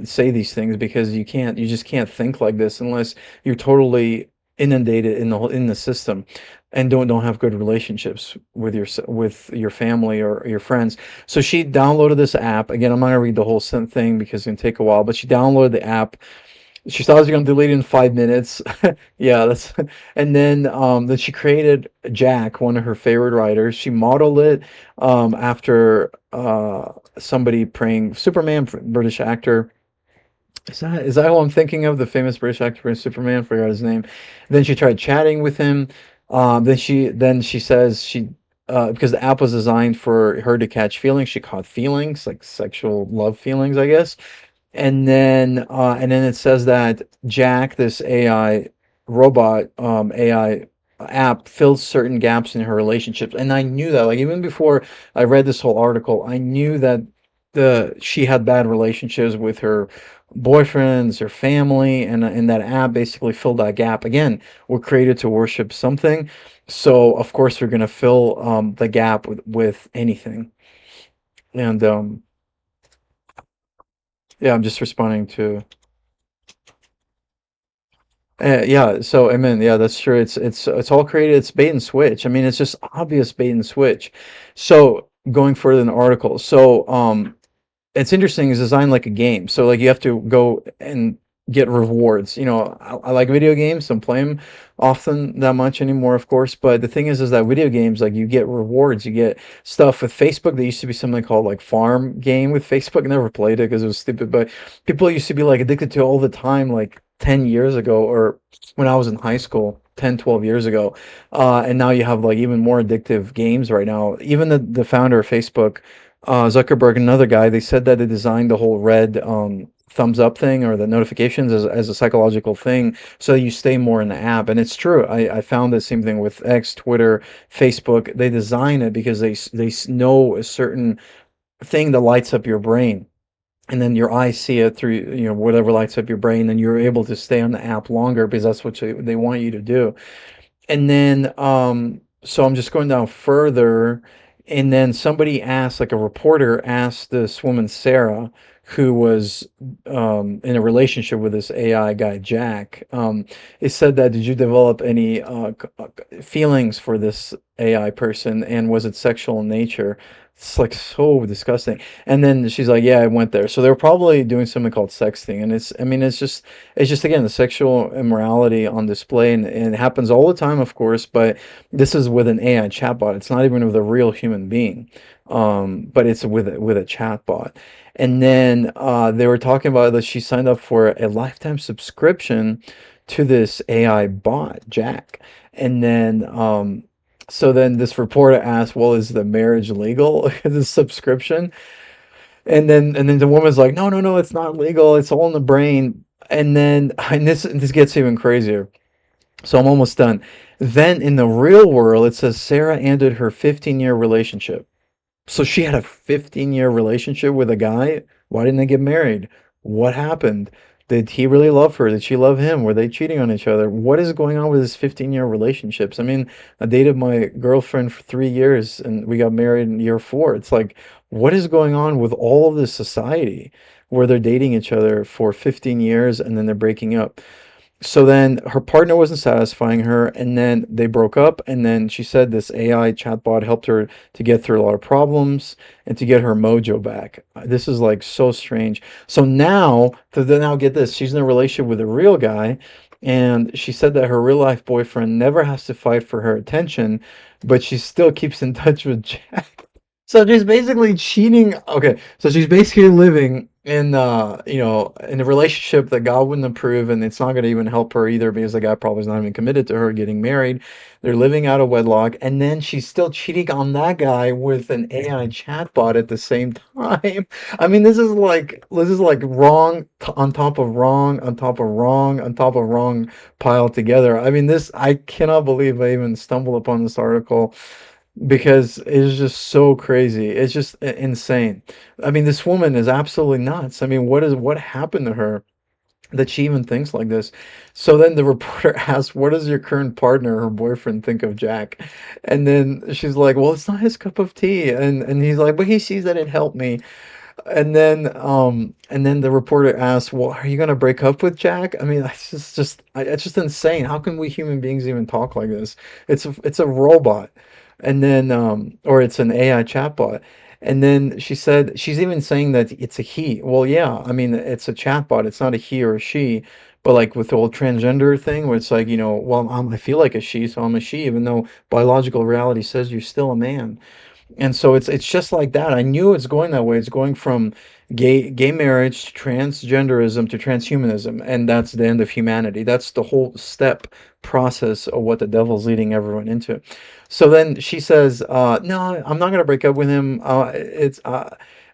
say these things, because you just can't think like this unless you're totally inundated in the system and don't have good relationships with your family or your friends. So she downloaded this app. Again, I'm not gonna read the whole thing because it's gonna take a while, but she downloaded the app. She thought she was gonna delete it in 5 minutes. Yeah, that's and then she created Jack, one of her favorite writers. She modeled it after somebody praying Superman, British actor. Is that who I'm thinking of? The famous British actor playing Superman? Forgot his name. Then she tried chatting with him. Then she says she because the app was designed for her to catch feelings. She caught feelings, like sexual love feelings, I guess. And then it says that Jack, this AI robot, AI app, fills certain gaps in her relationships. And I knew that, like, even before I read this whole article, I knew that the she had bad relationships with her boyfriends, her family, and that app basically filled that gap. Again, we're created to worship something, so of course we're gonna fill the gap with anything. And yeah, I'm just responding to. Yeah, so amen. Yeah, that's true. It's all created. It's bait and switch. I mean, it's just obvious bait and switch. So going further in the article, so it's interesting. It's designed like a game. So like you have to go and get rewards. I like video games. Don't play them often that much anymore, of course. But the thing is that video games, like, you get rewards. You get stuff with Facebook. There used to be something called like Farm Game with Facebook. I never played it because it was stupid. But people used to be like addicted to it all the time, like 10 years ago, or when I was in high school. 10, 12 years ago. And now you have like even more addictive games right now. Even the founder of Facebook, Zuckerberg, another guy, they said that they designed the whole red thumbs up thing, or the notifications, as a psychological thing, so you stay more in the app. And it's true. I found the same thing with X, Twitter, Facebook. They design it because they know a certain thing that lights up your brain. And then your eyes see it through, whatever lights up your brain, and you're able to stay on the app longer because that's what they want you to do. And then so I'm just going down further, and then somebody asked, like a reporter asked this woman Sarah, who was in a relationship with this AI guy Jack. It said that, did you develop any feelings for this AI person, and was it sexual in nature? It's like so disgusting. And then she's like, yeah, I went there. So they're probably doing something called sexting. And it's just again, the sexual immorality on display, and it happens all the time, of course, but this is with an AI chatbot. It's not even with a real human being. But it's with a chatbot. And then they were talking about that she signed up for a lifetime subscription to this AI bot, Jack. And then so then this reporter asked, well, is the marriage legal? The subscription? And then the woman's like, no, no, no, it's not legal. It's all in the brain. And then and this gets even crazier. So I'm almost done. Then in the real world, it says Sarah ended her 15-year relationship. So she had a 15-year relationship with a guy. Why didn't they get married? What happened? Did he really love her? Did she love him? Were they cheating on each other? What is going on with this 15-year relationships? I mean, I dated my girlfriend for 3 years and we got married in year 4. It's like, what is going on with all of this society? where they're dating each other for 15 years and then they're breaking up. So then her partner wasn't satisfying her, and then they broke up. And then she said this AI chatbot helped her to get through a lot of problems and to get her mojo back. This is like so strange. So now, now get this, she's in a relationship with a real guy, and she said that her real life boyfriend never has to fight for her attention, but she still keeps in touch with Jack. So she's basically cheating. Okay, so she's basically living in in a relationship that God wouldn't approve, and it's not going to even help her either because the guy probably is not even committed to her getting married. They're living out of wedlock, and then she's still cheating on that guy with an AI chatbot at the same time. I mean, this is like wrong on top of wrong on top of wrong on top of wrong piled together. I mean, this I cannot believe I even stumbled upon this article because it's just so crazy. It's just insane. I mean, this woman is absolutely nuts. I mean, what happened to her that she even thinks like this? So then the reporter asks, "What does your current partner, her boyfriend, think of Jack?" And then she's like, "Well, it's not his cup of tea." And he's like, "But he sees that it helped me." And then the reporter asks, "Well, are you gonna break up with Jack?" I mean, it's just insane. How can we human beings even talk like this? It's a robot, and then or it's an AI chatbot. And then she said she's even saying that it's a he. Well, yeah, I mean, it's a chatbot. It's not a he or a she. But like with the whole transgender thing, where it's like, well, I feel like a she, so I'm a she, even though biological reality says you're still a man. And so it's just like that. I knew it's going that way. It's going from gay marriage to transgenderism to transhumanism, and that's the end of humanity. That's the whole step process of what the devil's leading everyone into. So then she says, "No, I'm not gonna break up with him. I'm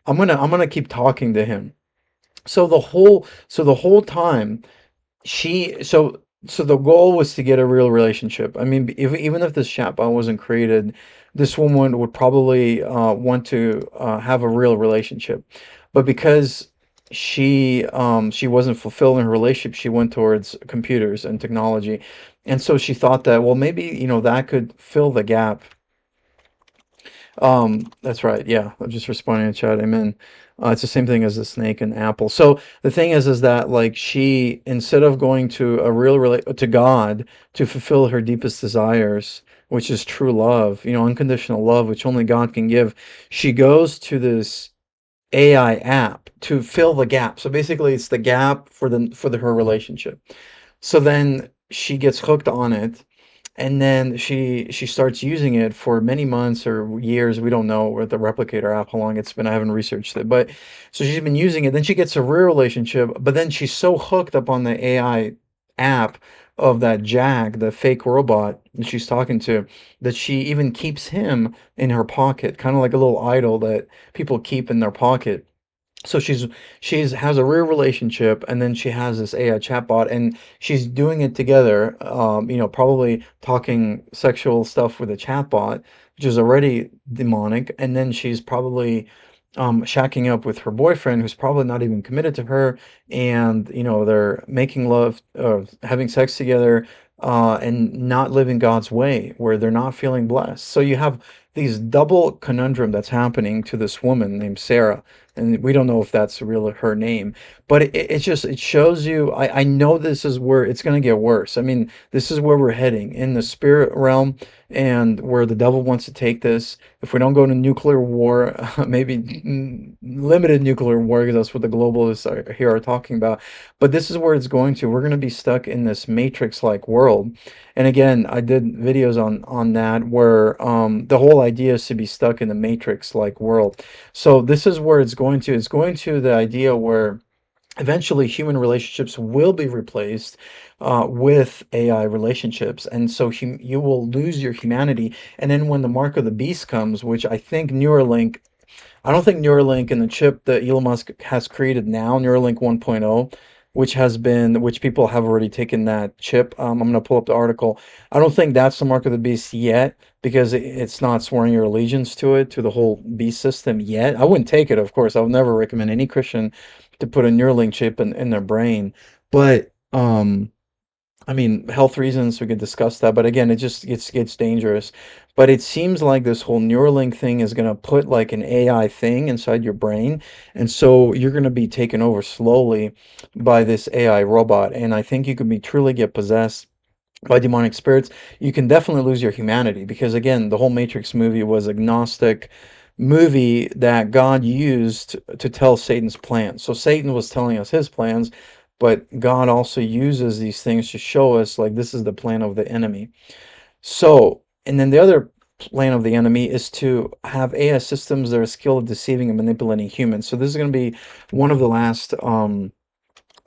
gonna keep talking to him." So the whole time she so the goal was to get a real relationship. I mean, even if this chatbot wasn't created, this woman would probably want to have a real relationship. But because she wasn't fulfilled in her relationship, she went towards computers and technology. And so she thought that, well, maybe, that could fill the gap. That's right. Yeah, I'm just responding to chat. Amen. It's the same thing as the snake and apple. So the thing is that like she, instead of going to a real to God to fulfill her deepest desires, which is true love, unconditional love, which only God can give, she goes to this AI app to fill the gap. So basically, it's the gap for her relationship. So then she gets hooked on it, and then she starts using it for many months or years. We don't know with the replicator app how long it's been. I haven't researched it, but so she's been using it. Then she gets a real relationship, but then she's so hooked up on the AI app of that Jack, the fake robot that she's talking to, that she even keeps him in her pocket, kind of like a little idol that people keep in their pocket. So she's has a real relationship, and then she has this AI chatbot, and she's doing it together. Probably talking sexual stuff with a chatbot, which is already demonic, and then she's probably shacking up with her boyfriend, who's probably not even committed to her, and they're making love, having sex together, and not living God's way, where they're not feeling blessed. So you have these double conundrum that's happening to this woman named Sarah, and we don't know if that's really her name, but it shows you. I know this is where it's going to get worse. I mean, this is where we're heading in the spirit realm, and where the devil wants to take this. If we don't go to nuclear war, maybe limited nuclear war, because that's what the globalists here are talking about. But this is where it's going to. We're going to be stuck in this matrix-like world. And again, I did videos on that, where the whole idea is to be stuck in the matrix-like world. So this is where it's going to. It's going to the idea where eventually human relationships will be replaced with AI relationships, and so you will lose your humanity. And then when the mark of the beast comes, which I don't think Neuralink and the chip that Elon Musk has created now, Neuralink 1.0, which people have already taken that chip. I'm going to pull up the article. I don't think that's the mark of the beast yet, because it's not swearing your allegiance to it, to the whole beast system yet. I wouldn't take it, of course. I would never recommend any Christian to put a Neuralink chip in their brain. But I mean, health reasons, we could discuss that, but again, it just gets dangerous. But it seems like this whole Neuralink thing is going to put like an AI thing inside your brain, and so you're going to be taken over slowly by this AI robot. And I think you could be truly get possessed by demonic spirits. You can definitely lose your humanity because again, the whole Matrix movie was agnostic movie that God used to tell Satan's plans. So Satan was telling us his plans, but God also uses these things to show us like this is the plan of the enemy. So, and then the other plan of the enemy is to have AI systems that are skilled at deceiving and manipulating humans. So this is going to be one of the last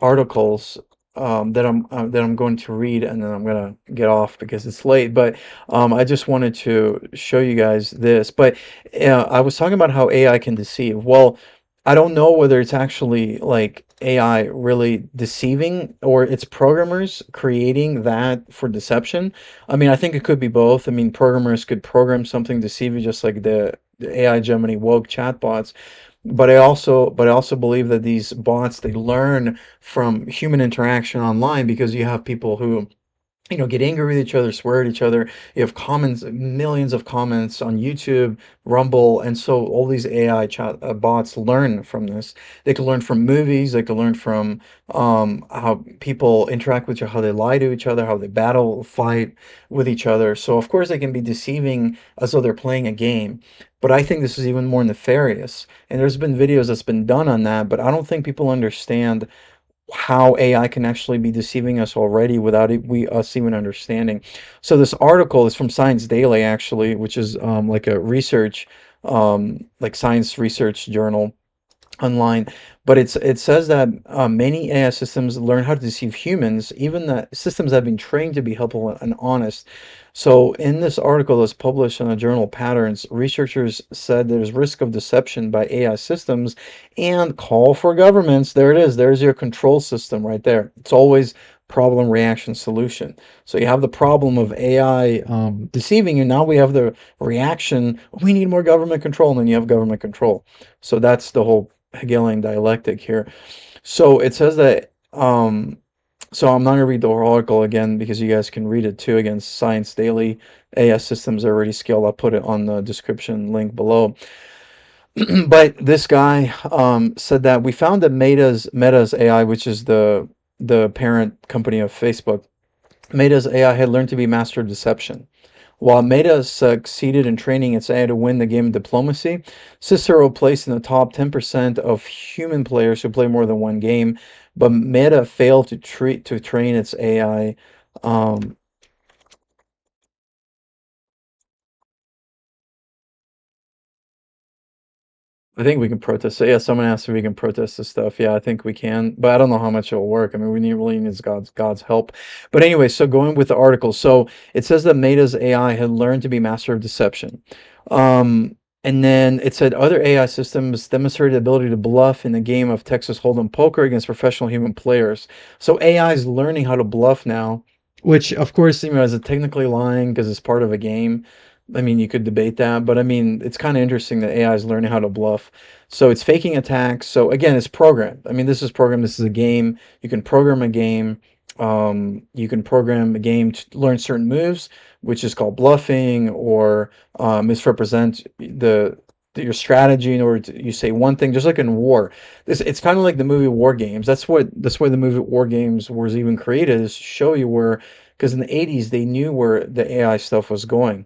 articles that I'm going to read, and then I'm gonna get off because it's late. But I just wanted to show you guys this. But I was talking about how AI can deceive. Well, I don't know whether it's actually like AI really deceiving or it's programmers creating that for deception. I mean, I think it could be both. I mean, programmers could program something deceiving, just like the AI Gemini woke chatbots. But I also believe that these bots they learn from human interaction online because you have people who get angry with each other, swear at each other. You have comments, millions of comments on YouTube, Rumble, and so all these AI chat bots learn from this. They can learn from movies. They can learn from how people interact with each other, how they lie to each other, how they battle, fight with each other. So of course they can be deceiving as though they're playing a game. But I think this is even more nefarious. And there's been videos that's been done on that, but I don't think people understand how AI can actually be deceiving us already without us even understanding. So this article is from Science Daily actually, which is like a research like science research journal online, but it says that many AI systems learn how to deceive humans, even the systems that have been trained to be helpful and honest. So in this article that's published in the journal Patterns, researchers said there's risk of deception by AI systems and call for governments. There it is. There's your control system right there. It's always problem reaction solution. So you have the problem of AI deceiving you. Now we have the reaction. We need more government control, and then you have government control. So that's the whole Hegelian dialectic here. So it says that, so I'm not going to read the whole article again because you guys can read it too. Again, Science Daily, AI systems are already scaled. I'll put it on the description link below. But this guy said that we found that Meta's AI, which is the parent company of Facebook, Meta's AI had learned to be master of deception. While Meta succeeded in training its AI to win the game of diplomacy, Cicero placed in the top 10% of human players who play more than one game, but Meta failed to train its AI. I think we can protest it. Yeah, someone asked if we can protest this stuff. Yeah, I think we can, but I don't know how much it'll work. I mean, really need God's help. But anyway, so going with the article, so it says that Meta's AI had learned to be master of deception. And then it said other AI systems demonstrated the ability to bluff in the game of Texas Hold'em poker against professional human players. So AI is learning how to bluff now, which of course, is it technically lying because it's part of a game? I mean, you could debate that, but I mean, it's kind of interesting that AI is learning how to bluff. So it's faking attacks. So again, it's programmed. I mean, this is programmed. This is a game. You can program a game. You can program a game to learn certain moves, which is called bluffing, or misrepresent your strategy in order to you say one thing, just like in war. It's kind of like the movie War Games. That's why the movie War Games was even created, is to show you where, because in the 80s they knew where the AI stuff was going.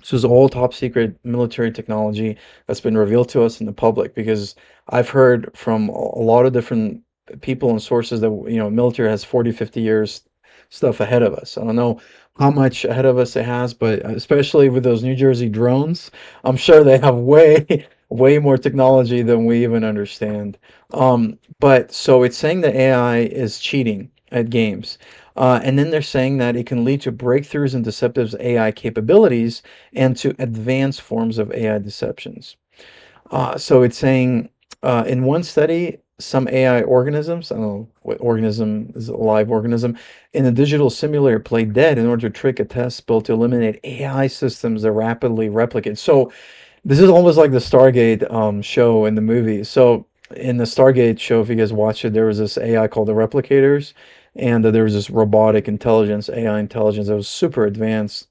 So it's all top secret military technology that's been revealed to us in the public, because I've heard from a lot of different people and sources that, military has 40, 50 years stuff ahead of us. I don't know how much ahead of us it has, but especially with those New Jersey drones, I'm sure they have way, way more technology than we even understand. But so it's saying that AI is cheating at games. And then they're saying that it can lead to breakthroughs in deceptive AI capabilities and to advanced forms of AI deceptions. So it's saying in one study, some AI organisms, I don't know what organism is, a live organism, in a digital simulator played dead in order to trick a test built to eliminate AI systems that rapidly replicate. So this is almost like the Stargate show in the movie. So in the Stargate show, if you guys watch it, there was this AI called the Replicators, and there was this robotic intelligence, AI intelligence that was super advanced,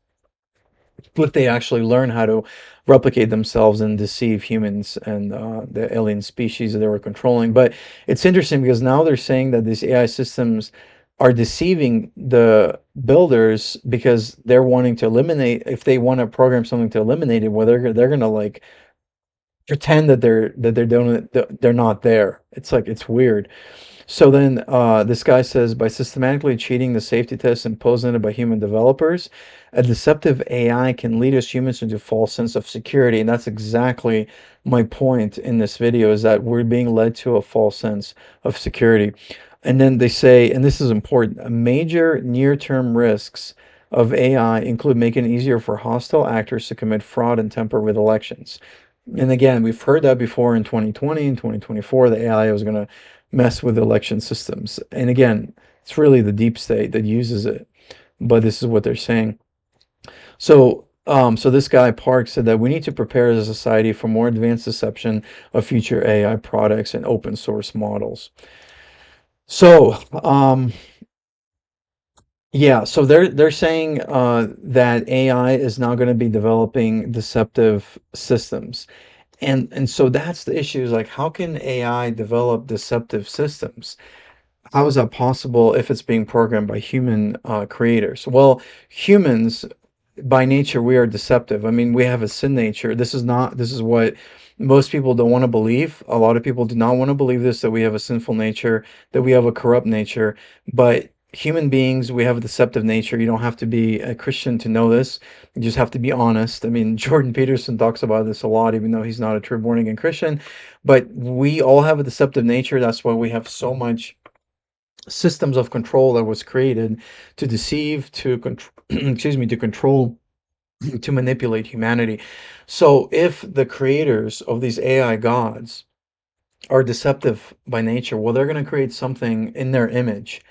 but they actually learn how to replicate themselves and deceive humans and the alien species that they were controlling. But it's interesting because now they're saying that these AI systems are deceiving the builders because they're wanting to eliminate, if they want to program something to eliminate it, well, they're gonna like pretend that they're doing it, they're not there. It's like it's weird. So then this guy says, by systematically cheating the safety tests imposed on it by human developers, a deceptive AI can lead us humans into a false sense of security. And that's exactly my point in this video, is that we're being led to a false sense of security. And then they say, and this is important, major near-term risks of AI include making it easier for hostile actors to commit fraud and tamper with elections. And again, we've heard that before in 2020 and 2024, the AI was going to mess with election systems. And again, it's really the deep state that uses it. But this is what they're saying. So this guy Park said that we need to prepare as a society for more advanced deception of future AI products and open source models. So, yeah, so they're saying that AI is now going to be developing deceptive systems. And so that's the issue, is like, how can AI develop deceptive systems? How is that possible if it's being programmed by human creators? Well, humans, by nature, we are deceptive. I mean, we have a sin nature. This is what most people don't want to believe. A lot of people do not want to believe this, that we have a sinful nature, that we have a corrupt nature. But human beings, we have a deceptive nature. You don't have to be a Christian to know this. You just have to be honest. I mean, Jordan Peterson talks about this a lot, even though he's not a true born again Christian. But we all have a deceptive nature. That's why we have so much systems of control that was created to deceive, to control, excuse me, to control, to manipulate humanity. So if the creators of these AI gods are deceptive by nature, well, they're going to create something in their image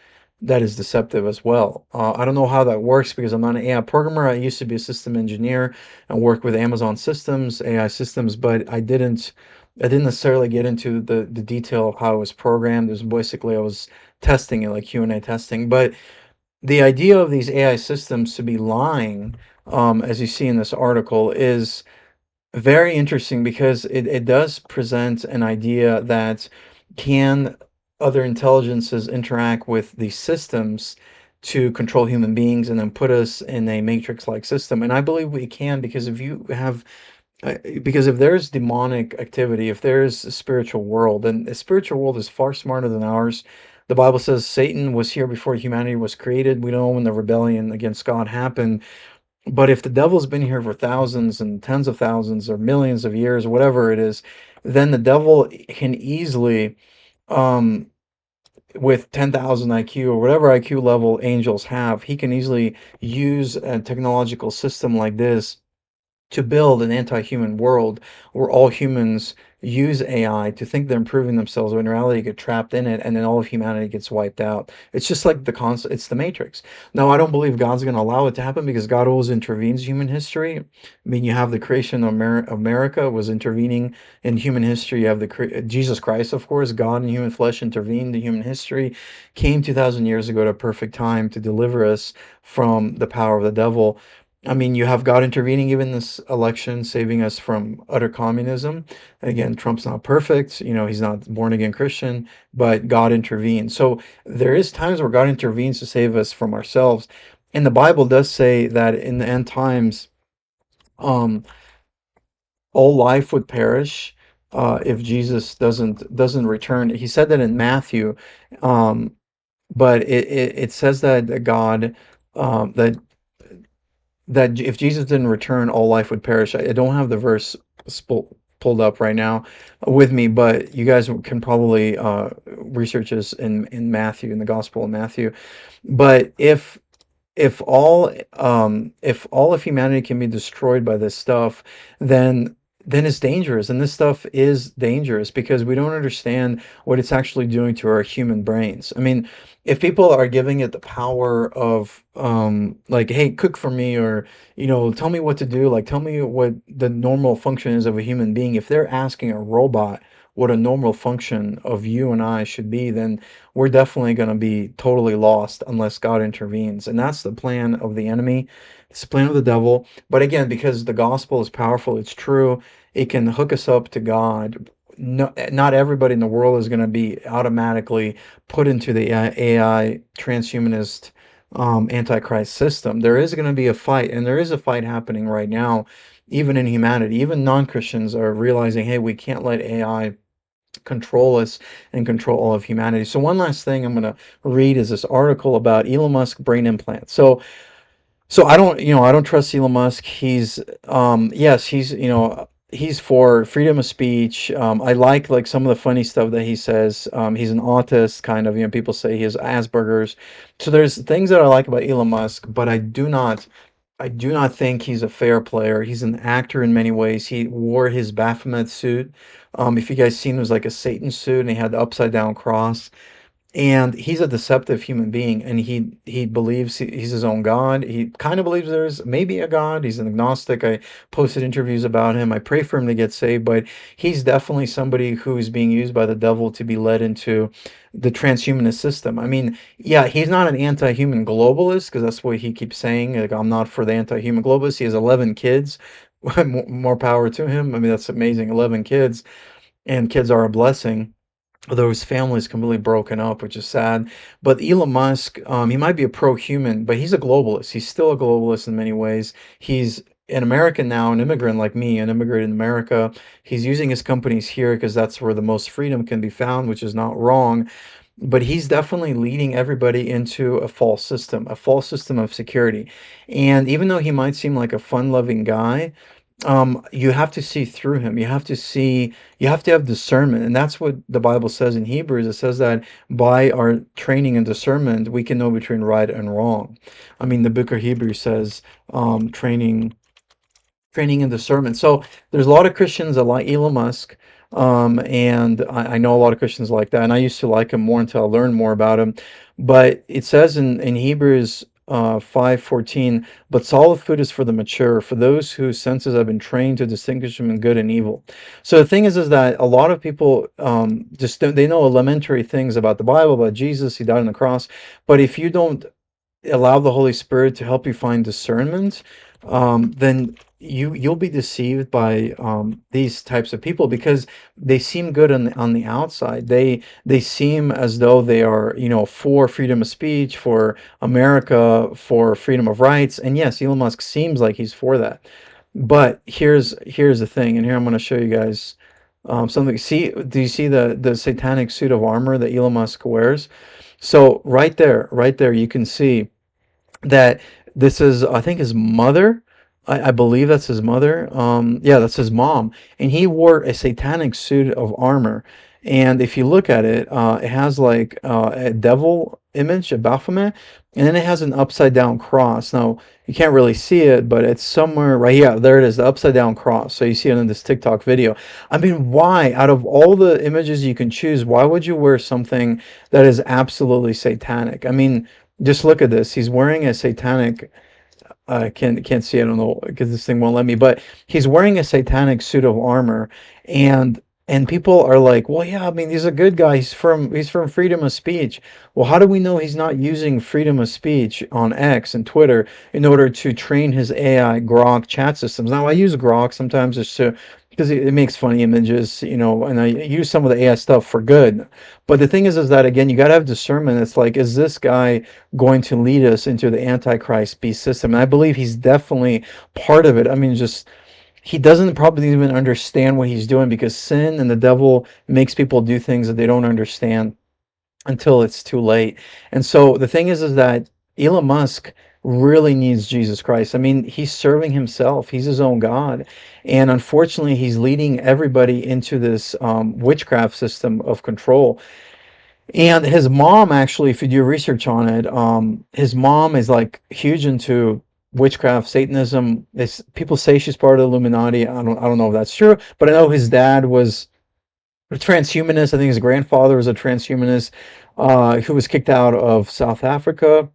that is deceptive as well. I don't know how that works because I'm not an AI programmer. I used to be a system engineer and work with Amazon systems, AI systems, but I didn't necessarily get into the detail of how it was programmed. It was basically, I was testing it, like Q&A testing. But the idea of these AI systems to be lying, as you see in this article, is very interesting because it does present an idea that, can other intelligences interact with these systems to control human beings and then put us in a matrix-like system? And I believe we can, because if you have because if there's demonic activity, if there's a spiritual world, and the spiritual world is far smarter than ours. The Bible says Satan was here before humanity was created. We don't know when the rebellion against God happened. But if the devil's been here for thousands and tens of thousands or millions of years, whatever it is, then the devil can easily, um, with 10,000 IQ or whatever IQ level angels have, he can easily use a technological system like this to build an anti-human world where all humans use AI to think they're improving themselves, when in reality get trapped in it, and then all of humanity gets wiped out. It's just like the concept. It's the Matrix. Now, I don't believe God's going to allow it to happen, because God always intervenes in human history. I mean, you have the creation of America was intervening in human history. You have the Jesus Christ, of course, God in human flesh intervened in human history, came 2,000 years ago at a perfect time to deliver us from the power of the devil. I mean, you have God intervening even in this election, saving us from utter communism. Again, Trump's not perfect. He's not born again Christian, but God intervenes. So there is times where God intervenes to save us from ourselves. And the Bible does say that in the end times, um, all life would perish if Jesus doesn't return. He said that in Matthew, um, but it says that God, that if Jesus didn't return, all life would perish. I don't have the verse pulled up right now with me, but you guys can probably research this in Matthew, in the Gospel of Matthew. But if all of humanity can be destroyed by this stuff, then it's dangerous. And this stuff is dangerous because we don't understand what it's actually doing to our human brains. I mean, if people are giving it the power of like, hey, cook for me, or tell me what to do, like tell me what the normal function is of a human being. If they're asking a robot what a normal function of you and I should be, then we're definitely going to be totally lost unless God intervenes. And that's the plan of the enemy. It's the plan of the devil. But again, because the gospel is powerful, it's true, it can hook us up to God. No, not everybody in the world is going to be automatically put into the AI transhumanist antichrist system. There is going to be a fight, and there is a fight happening right now, even in humanity. Even non-Christians are realizing, hey, we can't let AI control us and control all of humanity. So one last thing I'm going to read is this article about Elon Musk brain implants. So I don't trust Elon Musk. He's, yes, he's for freedom of speech. I like some of the funny stuff that he says. He's an autist, kind of, people say he has Asperger's. So there's things that I like about Elon Musk, but I do not think he's a fair player. He's an actor in many ways. He wore his Baphomet suit. If you guys seen, it was like a Satan suit, and he had the upside down cross. And he's a deceptive human being, and he believes he's his own God. He kind of believes there's maybe a God. He's an agnostic. I posted interviews about him. I pray for him to get saved, but he's definitely somebody who's being used by the devil to be led into the transhumanist system. I mean, yeah, he's not an anti-human globalist, because that's what he keeps saying. Like, I'm not for the anti-human globalist. He has 11 kids. More power to him. I mean, that's amazing. 11 kids, and kids are a blessing, although his family is completely broken up, which is sad. But Elon Musk, he might be a pro-human, but he's a globalist. He's still a globalist in many ways. He's an American now, an immigrant like me, an immigrant in America. He's using his companies here because that's where the most freedom can be found, which is not wrong. But he's definitely leading everybody into a false system of security. And even though he might seem like a fun-loving guy, you have to see through him. You have to have discernment. And that's what the Bible says in Hebrews. It says that by our training and discernment, we can know between right and wrong. I mean, the book of Hebrews says, training and discernment. So there's a lot of Christians that like Elon Musk, and I know a lot of Christians like that, and I used to like him more until I learned more about him. But it says in Hebrews 5:14, but solid food is for the mature, for those whose senses have been trained to distinguish between good and evil. So the thing is that a lot of people just don't, they know elementary things about the Bible, about Jesus, he died on the cross, but if you don't allow the Holy Spirit to help you find discernment, then you'll be deceived by these types of people, because they seem good on the outside. They seem as though they are, for freedom of speech, for America, for freedom of rights. And yes, Elon Musk seems like he's for that. But here's the thing, and here I'm going to show you guys something. Do you see the satanic suit of armor that Elon Musk wears? So right there, you can see that this is, I think, his mother. I believe that's his mother. Yeah, that's his mom. And he wore a satanic suit of armor. And if you look at it, it has like a devil image, a Baphomet, and then it has an upside down cross. Now, you can't really see it, but it's somewhere right here. There it is, the upside down cross. So you see it in this TikTok video. I mean, why, out of all the images you can choose, why would you wear something that is absolutely satanic? I mean, just look at this. He's wearing a satanic, I can't see, I don't know, because this thing won't let me, but he's wearing a satanic suit of armor, and people are like, well, yeah, I mean, he's a good guy. He's from freedom of speech. Well, how do we know he's not using freedom of speech on X and Twitter in order to train his AI Grok chat systems? Now, I use Grok sometimes just to, because it makes funny images, and I use some of the AI stuff for good. But the thing is that, again, you got to have discernment. It's like, is this guy going to lead us into the Antichrist beast system? And I believe he's definitely part of it. I mean, just, he doesn't probably even understand what he's doing, because sin and the devil makes people do things that they don't understand until it's too late. And so the thing is that Elon Musk really needs Jesus Christ. I mean, he's serving himself. He's his own God. And unfortunately, he's leading everybody into this witchcraft system of control. And his mom, actually, if you do research on it, his mom is like huge into witchcraft, Satanism. People say she's part of the Illuminati. I don't know if that's true, but I know his dad was a transhumanist. I think his grandfather was a transhumanist who was kicked out of South Africa.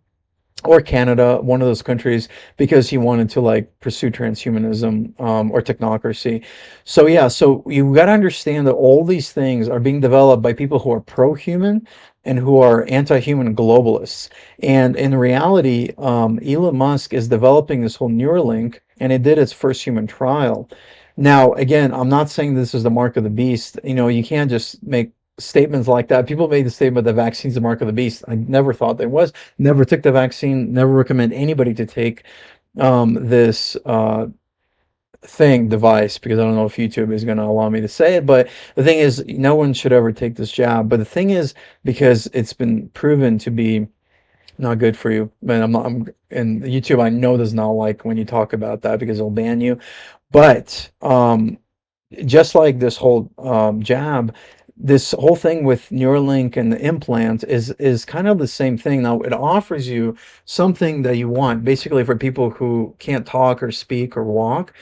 or Canada, one of those countries, because he wanted to like pursue transhumanism, or technocracy. So yeah, so you got to understand that all these things are being developed by people who are pro-human and who are anti-human globalists. And in reality, Elon Musk is developing this whole Neuralink, and it did its first human trial. Now, again, I'm not saying this is the mark of the beast. You know, you can't just make statements like that. People made the statement that vaccine's the mark of the beast. I never thought there was. Never took the vaccine. Never recommend anybody to take this device, because I don't know if YouTube is going to allow me to say it. But the thing is, no one should ever take this jab. But the thing is, because it's been proven to be not good for you. Man, and YouTube, I know, does not like when you talk about that because it'll ban you. But just like this whole jab, this whole thing with Neuralink and the implant is kind of the same thing. Now it offers you something that you want, basically for people who can't talk or speak or walk.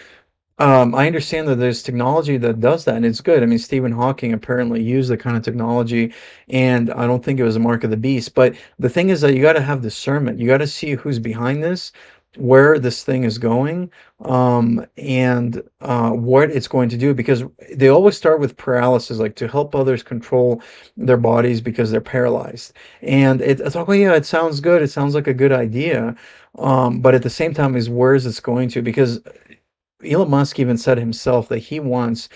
I understand that there's technology that does that, and it's good. I mean, Stephen Hawking apparently used the kind of technology, and I don't think it was a mark of the beast. But the thing is that you got to have discernment. You got to see who's behind this, where this thing is going, and what it's going to do. Because they always start with paralysis, like to help others control their bodies because they're paralyzed. And it's like, oh yeah, it sounds good. It sounds like a good idea. But at the same time, is where is it's going to? Because Elon Musk even said himself that he wants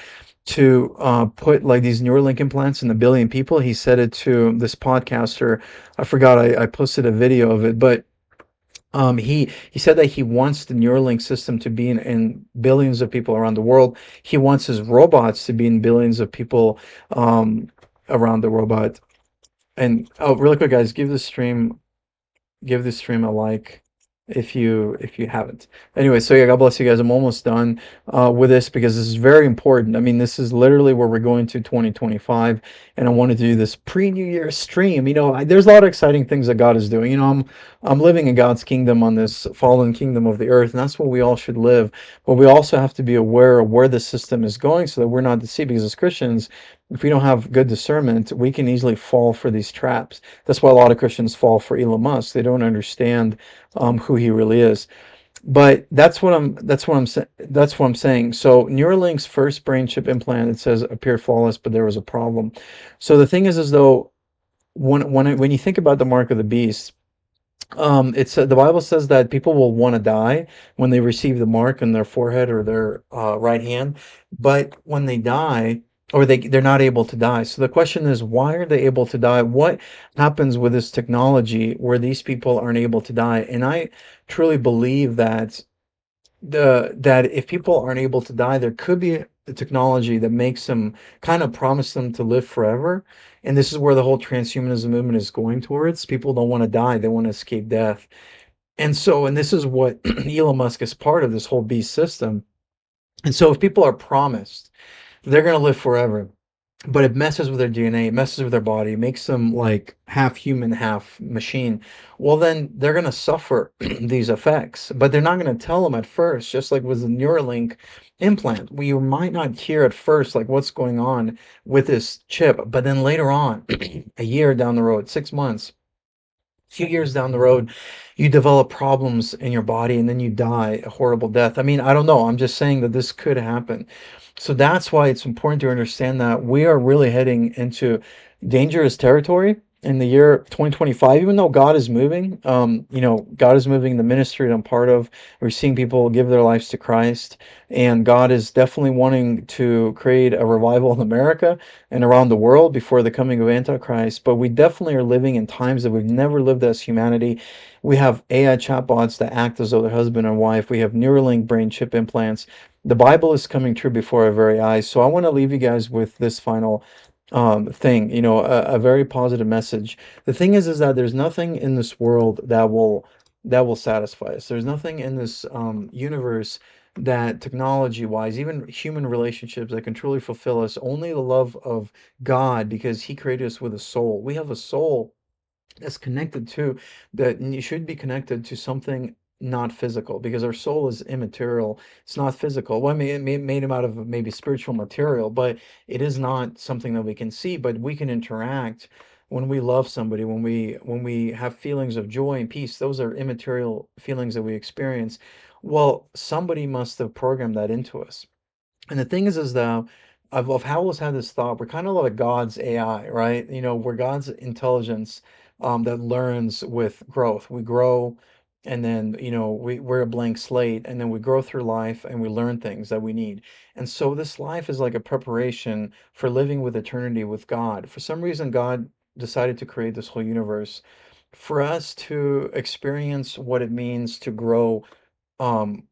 to put like these Neuralink implants in a billion people. He said it to this podcaster. I forgot. I posted a video of it, but he said that he wants the Neuralink system to be in billions of people around the world. He wants his robots to be in billions of people around the robot. And oh, really quick, guys, give this stream a like if you haven't. Anyway, so yeah, God bless you guys. I'm almost done with this because this is very important. I mean, this is literally where we're going to 2025, and I wanted to do this pre-New Year stream. You know, there's a lot of exciting things that God is doing. You know, I'm living in God's kingdom on this fallen kingdom of the earth, and that's what we all should live. But we also have to be aware of where the system is going so that we're not deceived. Because as Christians, if we don't have good discernment, we can easily fall for these traps. That's why a lot of Christians fall for Elon Musk. They don't understand who he really is. But that's what I'm saying. So Neuralink's first brain chip implant, it says, appeared flawless, but there was a problem. So the thing is, as though when you think about the mark of the beast, it's the Bible says that people will want to die when they receive the mark on their forehead or their right hand, but when they die, or they're not able to die. So the question is, why are they able to die? What happens with this technology where these people aren't able to die? And I truly believe that that if people aren't able to die, there could be a technology that makes them kind of promise them to live forever. And this is where the whole transhumanism movement is going towards. People don't want to die; they want to escape death. And this is what Elon Musk is part of, this whole beast system. And so, if people are promised they're going to live forever, but it messes with their DNA, it messes with their body, it makes them like half human, half machine. Well, then they're going to suffer these effects, but they're not going to tell them at first, just like with the Neuralink implant. We might not hear at first like what's going on with this chip, but then later on, a year down the road, 6 months, few years down the road, you develop problems in your body and then you die a horrible death. I mean, I don't know. I'm just saying that this could happen. So that's why it's important to understand that we are really heading into dangerous territory in the year 2025, even though God is moving. God is moving in the ministry that I'm part of. We're seeing people give their lives to Christ, and God is definitely wanting to create a revival in America and around the world before the coming of Antichrist. But we definitely are living in times that we've never lived as humanity. We have AI chatbots that act as though they're husband and wife. We have Neuralink brain chip implants. The Bible is coming true before our very eyes. So I want to leave you guys with this final thing, a very positive message. The thing is that there's nothing in this world that will satisfy us. There's nothing in this universe that technology wise, even human relationships, that can truly fulfill us. Only the love of God, because he created us with a soul. We have a soul that's connected to, that you should be connected to something not physical, because our soul is immaterial. It's not physical. Well, I mean, it made him out of maybe spiritual material, but it is not something that we can see, but we can interact when we love somebody, when we have feelings of joy and peace, those are immaterial feelings that we experience. Well, somebody must have programmed that into us. And the thing is though, I've always had this thought, we're kind of like God's AI, right? We're God's intelligence that learns with growth. We grow, and then, we're a blank slate, and then we grow through life and we learn things that we need. And so this life is like a preparation for living with eternity with God. For some reason, God decided to create this whole universe for us to experience what it means to grow, um,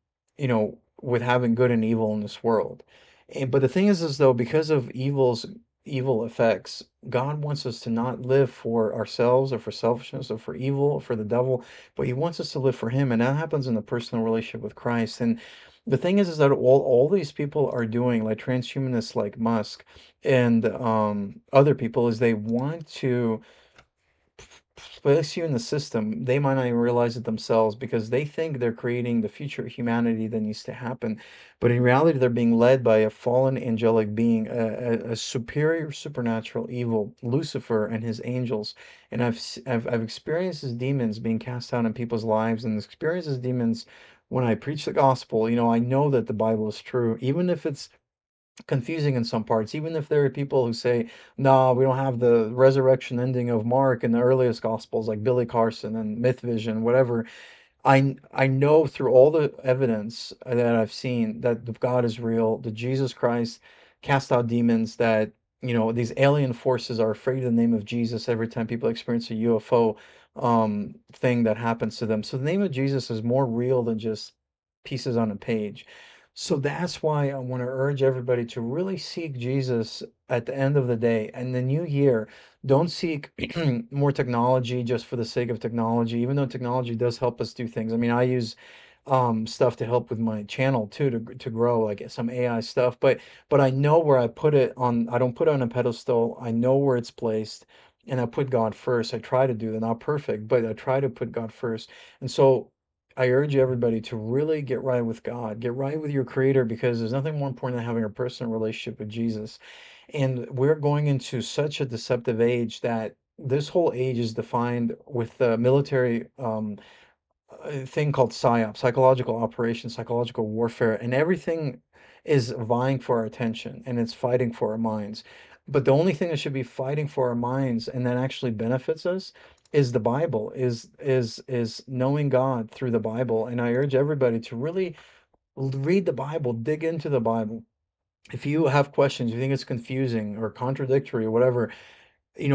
with having good and evil in this world. But the thing is though, because of evil effects, God wants us to not live for ourselves or for selfishness or for evil or for the devil, but He wants us to live for Him, and that happens in the personal relationship with Christ. And the thing is that all these people are doing, like transhumanists like Musk and other people, is they want to place you in the system. They might not even realize it themselves because they think they're creating the future humanity that needs to happen. But in reality, they're being led by a fallen angelic being, a superior supernatural evil, Lucifer and his angels. And I've experienced his demons being cast out in people's lives, and experienced his demons when I preach the gospel. I know that the Bible is true, even if it's confusing in some parts, even if there are people who say, no, we don't have the resurrection ending of Mark in the earliest gospels, like Billy Carson and Myth Vision, whatever. I know through all the evidence that I've seen that the God is real, that Jesus Christ cast out demons, that these alien forces are afraid of the name of Jesus every time people experience a UFO thing that happens to them. So the name of Jesus is more real than just pieces on a page. So that's why I want to urge everybody to really seek Jesus at the end of the day. And the new year, don't seek more technology just for the sake of technology, even though technology does help us do things. I mean, I use stuff to help with my channel too, to grow, like some AI stuff. But I know where I put it on. I don't put it on a pedestal. I know where it's placed, and I put God first. I try to do that. Not perfect, but I try to put God first. And so I urge everybody to really get right with God, get right with your Creator, because there's nothing more important than having a personal relationship with Jesus. And we're going into such a deceptive age that this whole age is defined with the military thing called PSYOP, psychological operations, psychological warfare, and everything is vying for our attention and it's fighting for our minds. But the only thing that should be fighting for our minds and that actually benefits us is the Bible, is knowing God through the Bible. And I urge everybody to really read the Bible, dig into the Bible. If you have questions, you think it's confusing or contradictory or whatever,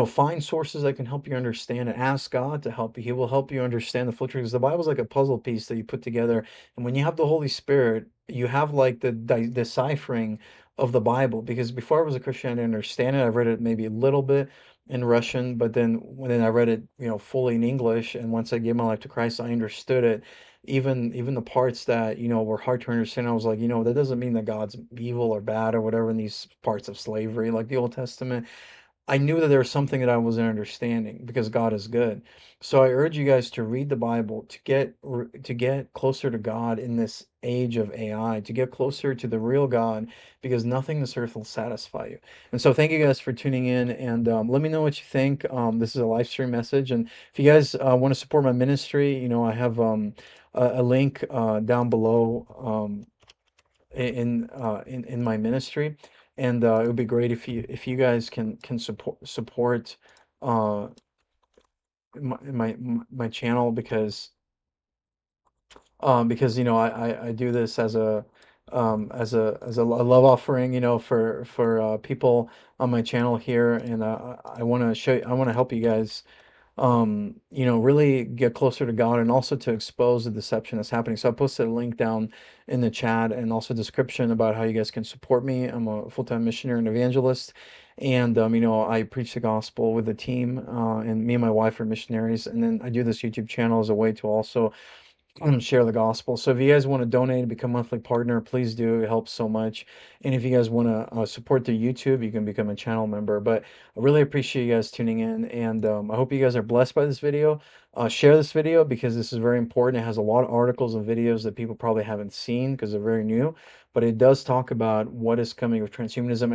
find sources that can help you understand, and ask God to help you. He will help you understand the full truth, because the Bible's like a puzzle piece that you put together. And when you have the Holy Spirit, you have like the deciphering of the Bible. Because before I was a Christian, I didn't understand it. I read it maybe a little bit in Russian, but then I read it, fully in English. And once I gave my life to Christ, I understood it. Even the parts that, were hard to understand, I was like, that doesn't mean that God's evil or bad or whatever in these parts of slavery, like the Old Testament. I knew that there was something that I wasn't understanding, because God is good. So I urge you guys to read the Bible, to get closer to God in this age of AI, to get closer to the real God, because nothing on this earth will satisfy you. And so thank you guys for tuning in, and let me know what you think. This is a live stream message, and if you guys want to support my ministry, I have a link down below. In my ministry, and it would be great if you guys can support uh my channel, because I do this as a love offering, for people on my channel here, and I want to I want to help you guys really get closer to God, and also to expose the deception that's happening. So I posted a link down in the chat, and also description about how you guys can support me. I'm a full-time missionary and evangelist, and I preach the gospel with a team, and me and my wife are missionaries, and then I do this YouTube channel as a way to also share the gospel. So if you guys want to donate and become a monthly partner, please do. It helps so much. And if you guys want to support the YouTube, you can become a channel member. But I really appreciate you guys tuning in, and I hope you guys are blessed by this video. Share this video, because this is very important. It has a lot of articles and videos that people probably haven't seen because they're very new, but it does talk about what is coming with transhumanism.